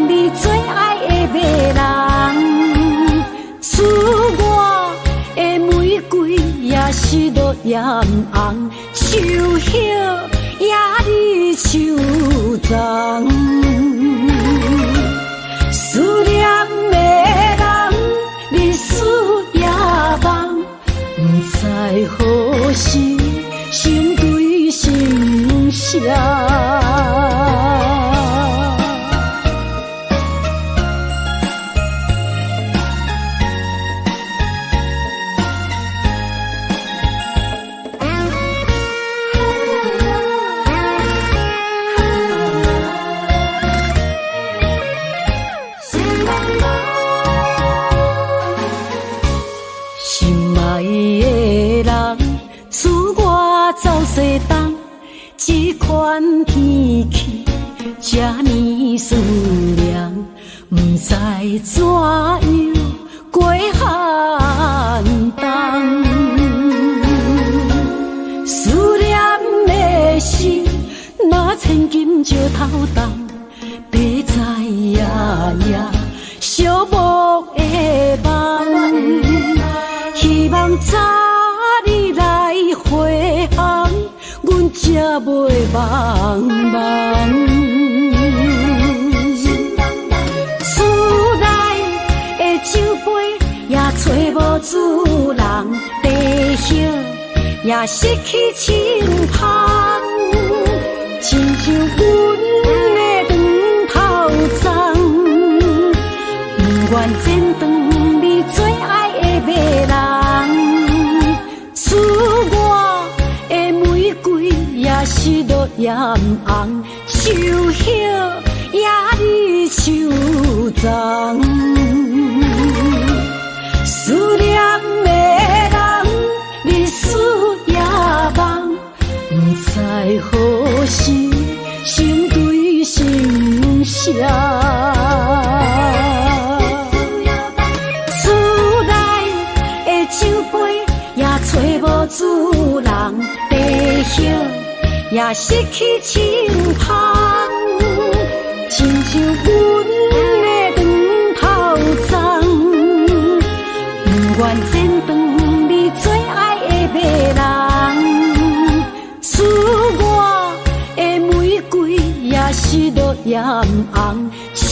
Speaker 1: 你最爱的马人。也是落艳红，秋叶也离秋丛。思念的人，日思夜梦，不知何时心对心声。走西东，这款天气这呢思念，不知怎样过寒冬。思念的心，若千金石头重，别在夜夜寂寞的梦，希望早日来回航，阮才袂茫茫。厝内的酒杯也找无主人，地叶也失去清香，亲像阮的长头鬃，不愿剪断你最爱的迷人。厝外的玫瑰也是落艳红，秋叶也离秋丛。思念的人，日思夜梦，不知何时心对心声。厝内的酒杯也找无主人，地叶也失去清香，亲像阮的长头鬃，不愿剪断你最爱的迷人。厝外的玫瑰也是落艳红，秋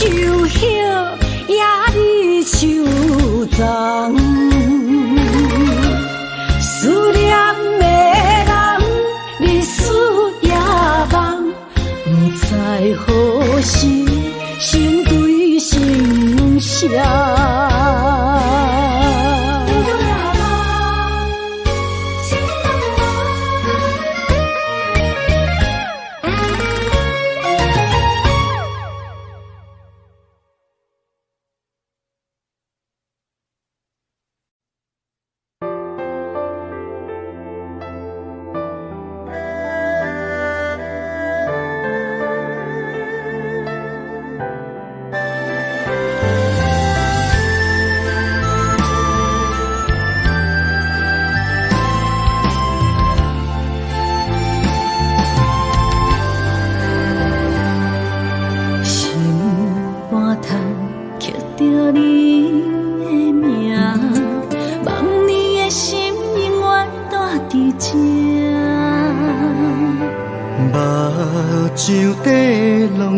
Speaker 1: 叶也离秋丛。思念的人，日思夜梦，不知何时心对心声。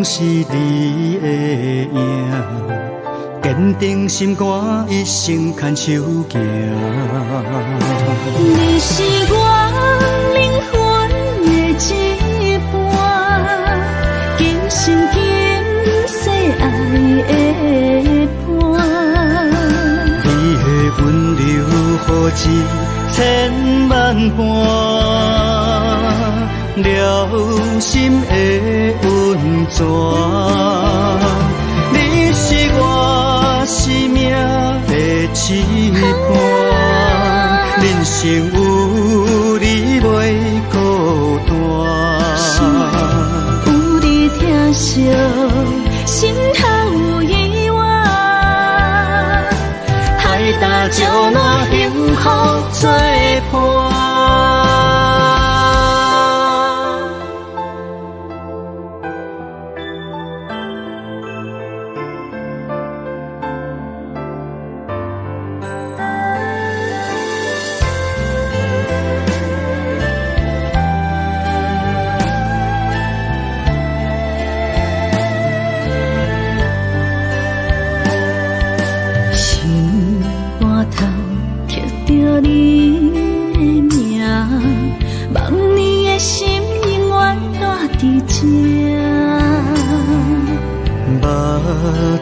Speaker 2: 是你的影，坚定心肝，一生牵手行。
Speaker 1: 你是我灵魂的一半，今生今世爱的伴。
Speaker 2: 你的温柔何止千万般。了心的温泉，你是我生命的一半，人生有你袂孤单。
Speaker 1: 有你疼惜，心头有意外，海大石烂，幸福作伴。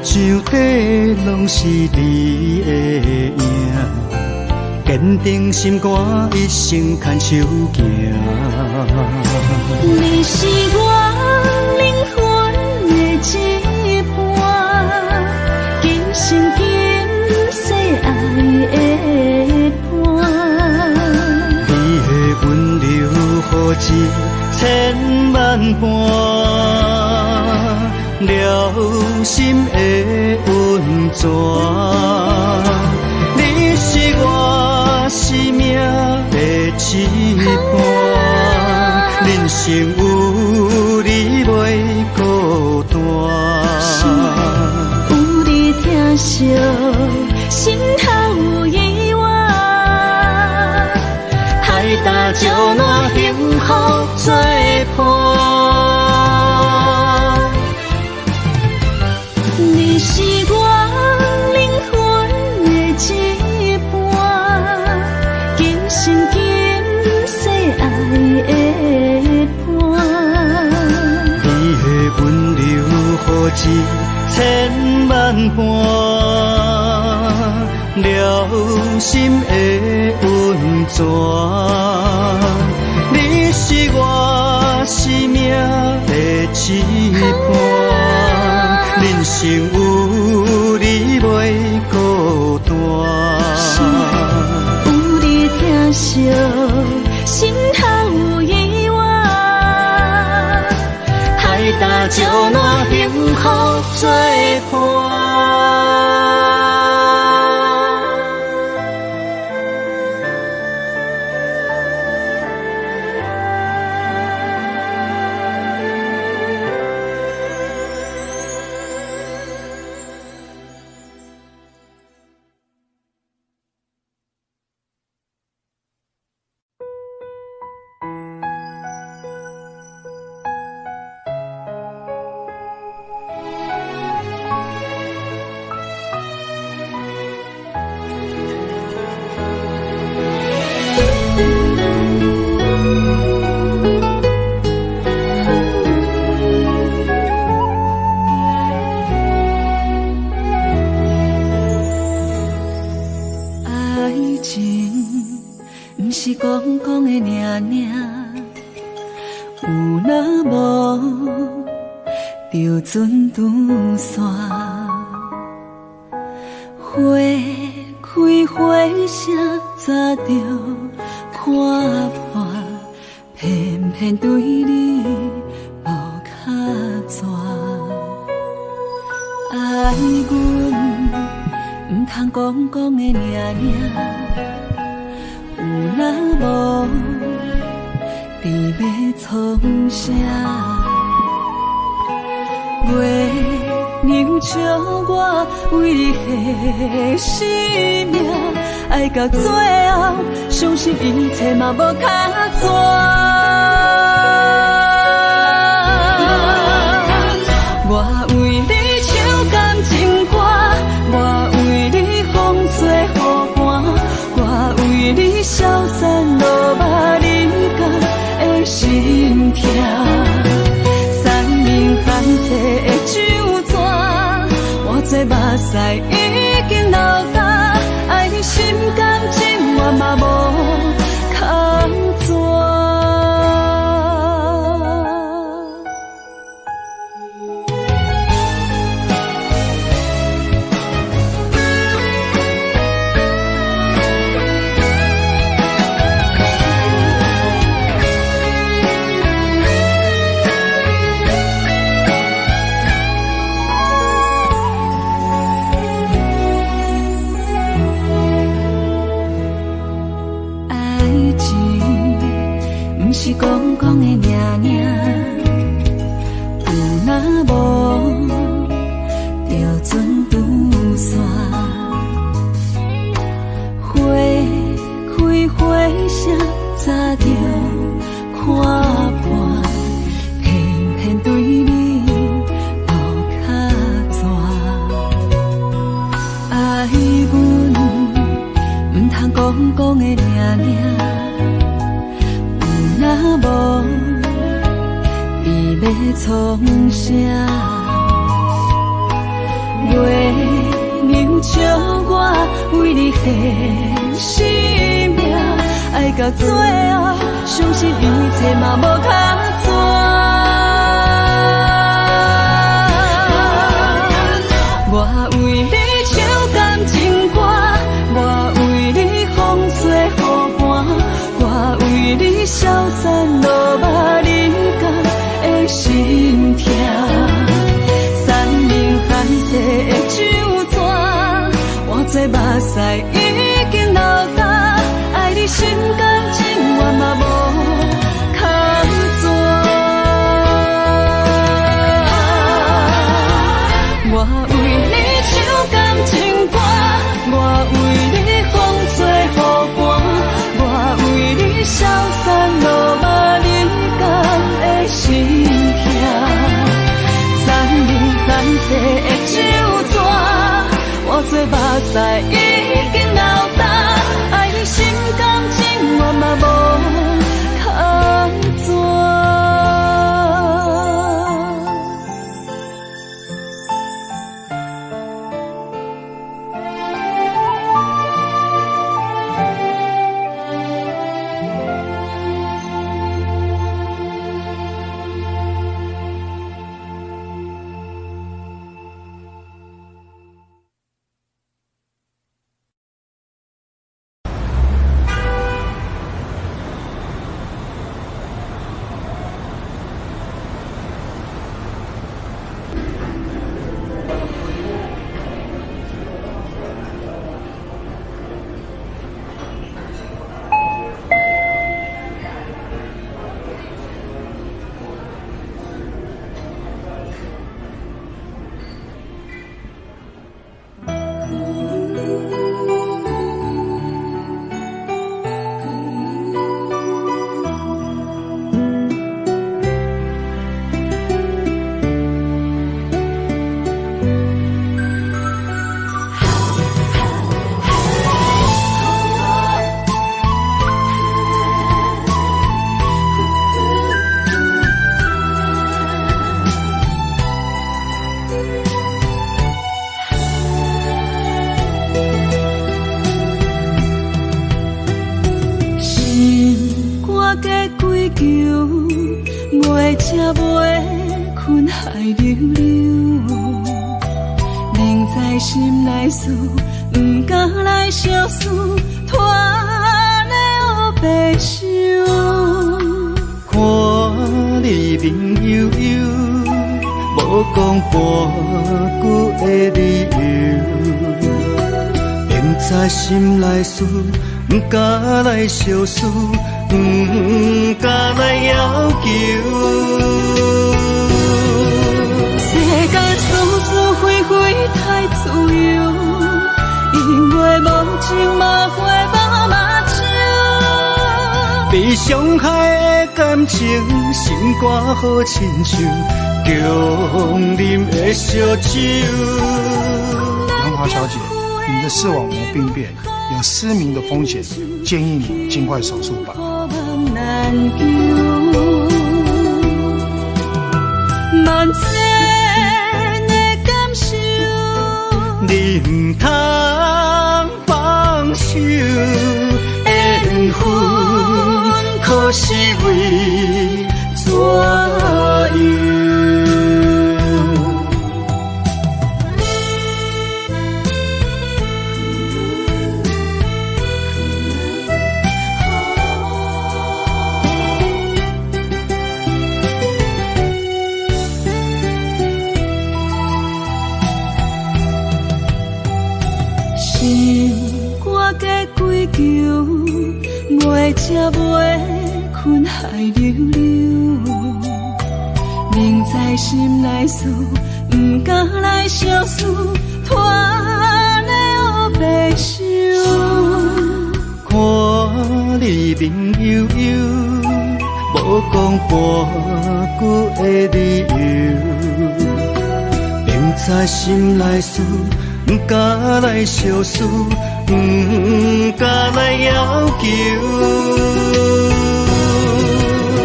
Speaker 5: 上底拢是你的影，坚定心肝，一生牵手行。
Speaker 1: 你是我灵魂的一半，今生今世爱的伴。
Speaker 5: 你的温柔好似千万般，了心的温泉。你是我生命的一半，人生有你袂孤单。
Speaker 1: 有你疼惜，心头有意外，海大石烂幸福作伴。你是我灵魂的一半，今生今世爱的伴。
Speaker 5: 你的温柔好似千万般，了心的温泉。你是我生命的一半，人生有你袂孤单。
Speaker 1: 有你疼惜，心头有意外，海大石烂幸福作伴。就船拄线，花开花谢早着看破，偏偏对你无卡纸。爱阮唔通讲讲的尔尔，有若无，伫要创啥？袂能笑我为何生命爱到最后，相信一切嘛无卡纸。我为你唱感情歌，我为你风吹雨寒，我为你消散落寞人间的心痛。泛起的酒泉，我这目屎已经流干，爱你心甘情愿嘛无空纸。是讲讲的尔尔，有若无，就船拄线，花开花谢早着看破，偏偏对你无卡纸。爱阮唔通讲讲的尔尔。若无，你要创啥？月亮照我为你献生命，爱到最后，相信一切嘛无较绝。我为你唱感情歌，我为你风吹雨寒，我为你消散落寞人间的心痛。山明海誓的酒泉，我做目屎已经流干，爱你心甘情愿嘛无较绝。我为你唱感情歌，我为你风吹雨寒，我为你消散落寞人间的心痛。山明海誓的酒泉，我做目屎已经流干，爱你心甘情愿嘛无较绝。袂吃袂困海流流，凝在心内思，不敢来相思，拖的黑白想。
Speaker 5: 看你面悠悠，无讲半句的理由，凝在心内思，不敢来相思。不敢来要求，
Speaker 1: 世间事事非非太自由，因为无情嘛会无目睭。
Speaker 5: 被伤害的感情，心肝好亲像强啉的烧酒。
Speaker 6: 杨华小姐，你的视网膜病变，有失明的风险，建议你尽快手术吧。
Speaker 1: 难求，万千的感受，
Speaker 5: 你唔通放手，缘分可是为怎样？袂吃袂困海流流，凝在心内思，不敢来相思，拖的黑白想。看你面悠悠，无讲半句的理由，凝在心内思，不敢来相思。不敢来要求，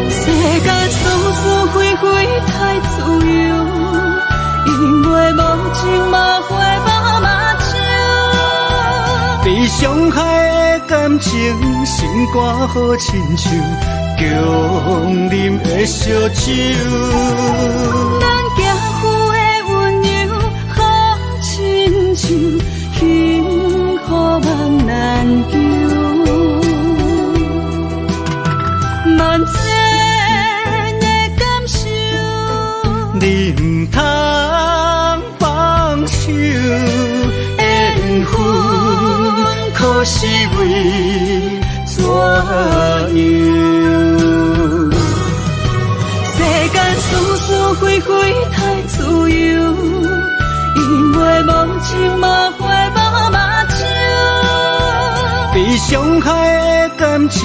Speaker 1: 世间事事非非太自由，因为无情嘛。
Speaker 5: 伤害的感情，心肝好亲像强啉的烧酒。
Speaker 1: 咱行赴的温柔好亲像，幸福梦难求。万千的感受，
Speaker 5: 你唔通放手，缘分可是为怎样？
Speaker 1: 世间是是非非太自由，因为无情无悔无目睭。
Speaker 5: 被伤害的感情，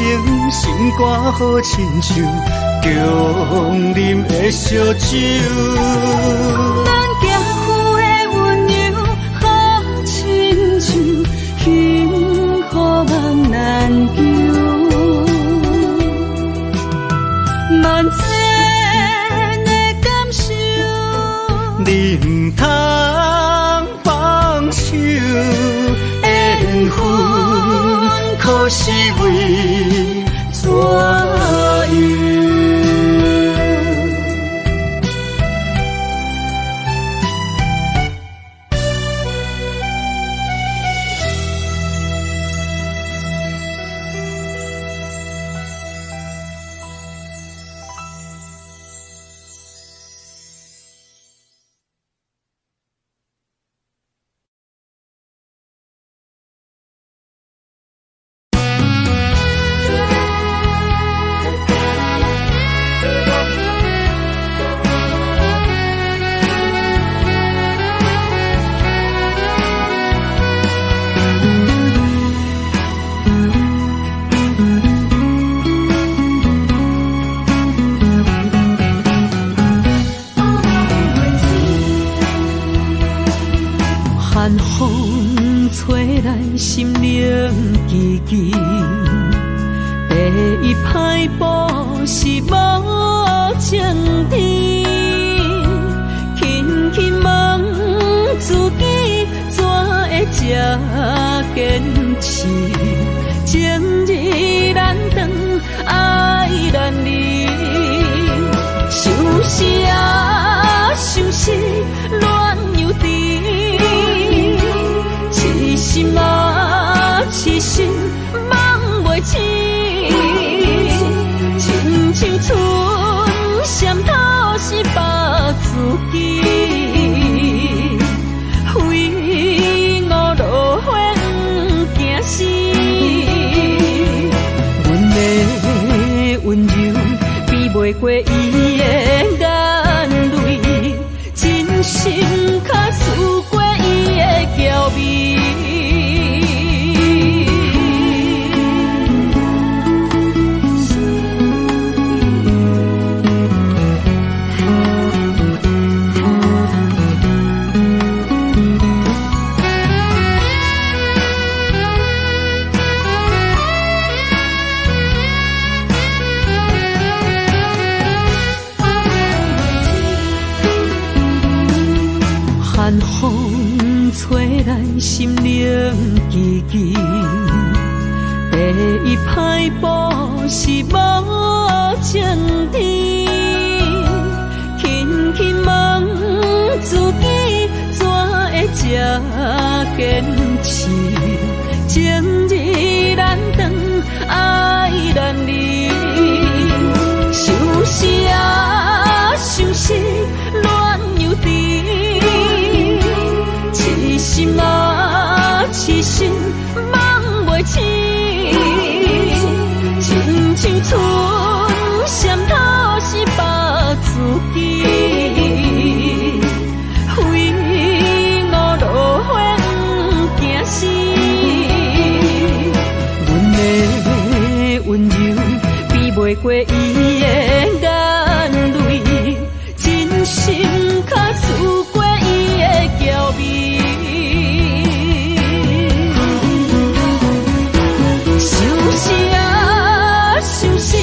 Speaker 5: 心肝好亲像强啉的烧酒。
Speaker 1: 咱行赴的温柔好亲像，幸福梦难求。万千的感受，
Speaker 5: 你唔通放手，缘分可是为怎样？
Speaker 1: 寒风吹来心灵寂寂，第一摆步是无情天，轻轻问自己怎会这坚持？情义难断，爱难离，想是啊想是乱又甜。痴心啊，痴心梦袂醒，亲像春闪透是白自己，非我落花惊死。阮的温柔比袂过伊的眼泪，真心较输过伊的娇美。寒风吹来心灵寂寂，第一摆步是无情天，轻轻问自己怎会这坚持？情义难断，爱难离，想是啊想是乱又甜。痴心啊，痴心梦袂醒，亲像春闪透是白自己，非我落花惊死。阮的温柔比袂过伊的眼泪，真心较输过伊的娇美。想是啊想是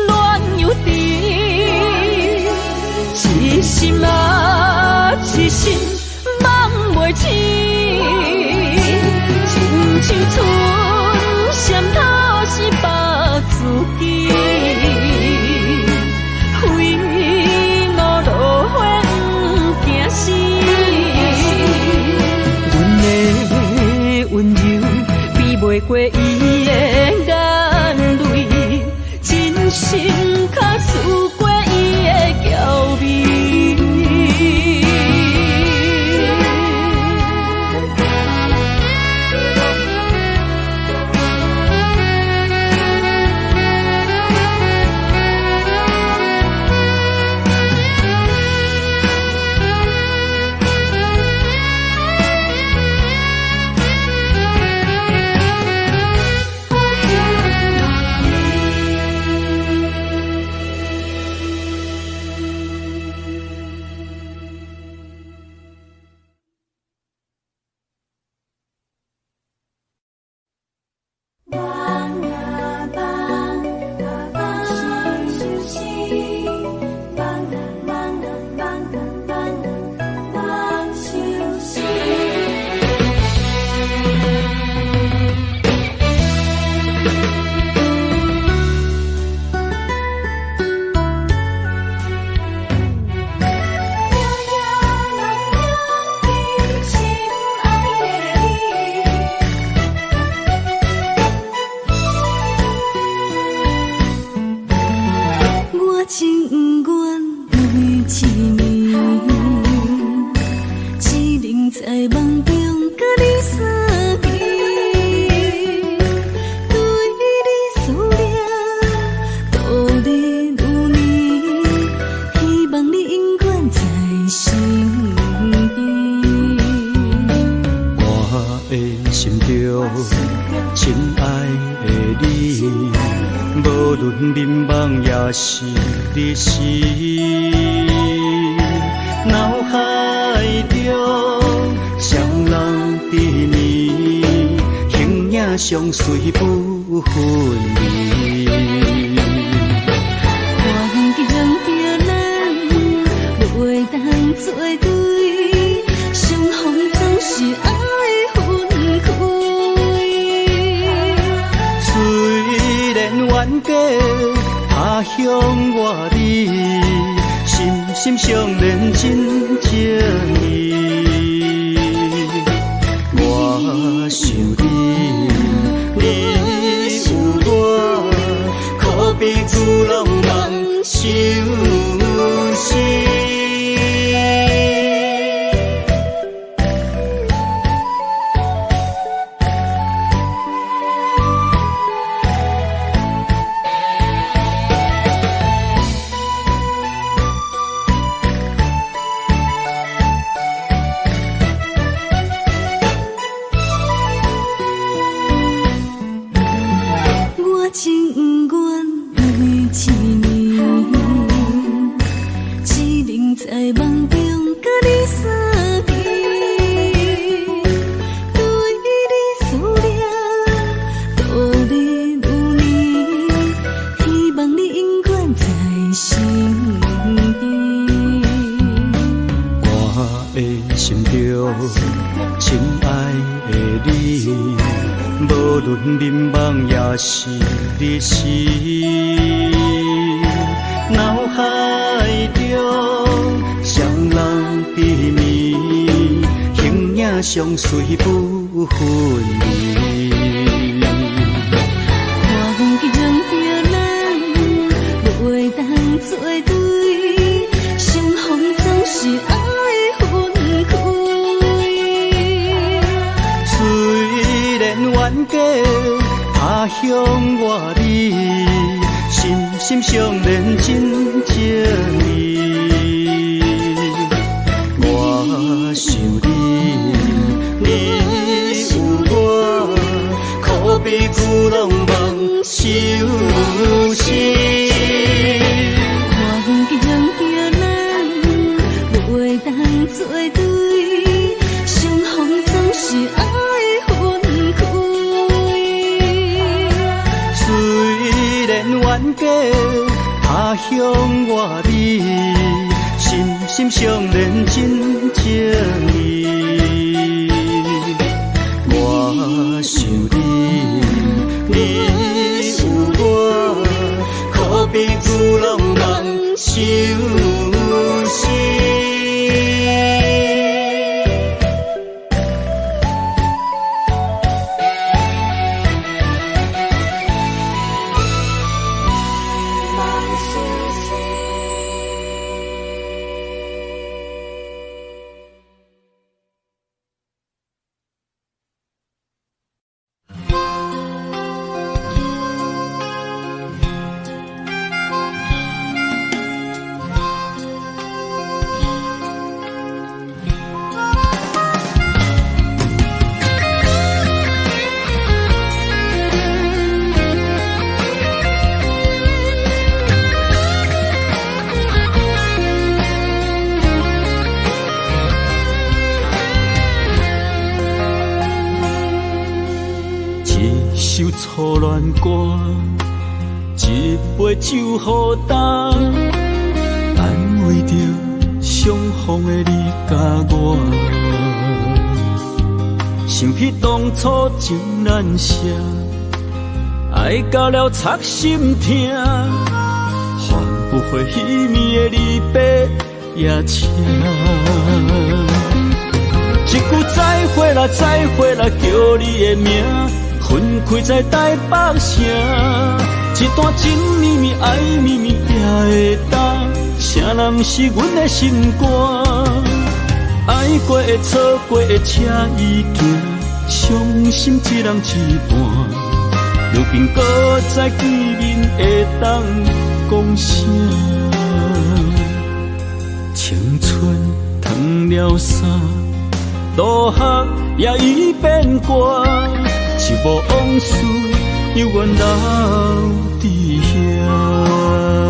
Speaker 1: 乱又甜，痴心啊痴心梦袂醒，亲像春是把自己，非路路花不惊死。阮的温柔比袂过伊的眼泪，真心较输过伊的娇美。
Speaker 5: 相随不分离，
Speaker 1: 环境着咱袂当做对，相逢总是爱分开。
Speaker 5: 虽然冤家他乡外地，心心相连真情意。我想你有我，可彼此拢梦相惜。相随不分离，
Speaker 1: 环境着咱袂当做对，相逢总是爱分开。
Speaker 5: 虽然冤家他乡外地，心心相连真情意。我想你有我，可彼此拢梦相惜。
Speaker 1: 环境着咱袂当做对，相逢总是爱分开。
Speaker 5: 虽然冤家他乡外地，心心相连真情意。我想你你牛郎人相思。
Speaker 2: 初恋歌，一杯酒予干，安慰着相逢的你甲我。想起当初情难舍，爱到了插心痛，换不回彼暝的离别夜车。一句再会啦，再会啦，叫你的名。分开在台北城，一段情绵绵、爱绵绵也会当，谁人不是阮的心肝？爱过的、错过的车已行，伤心一人一半。路边搁再见面会当讲声，青春褪了衫，落雨也已变寒。一幕往事，犹原留伫遐。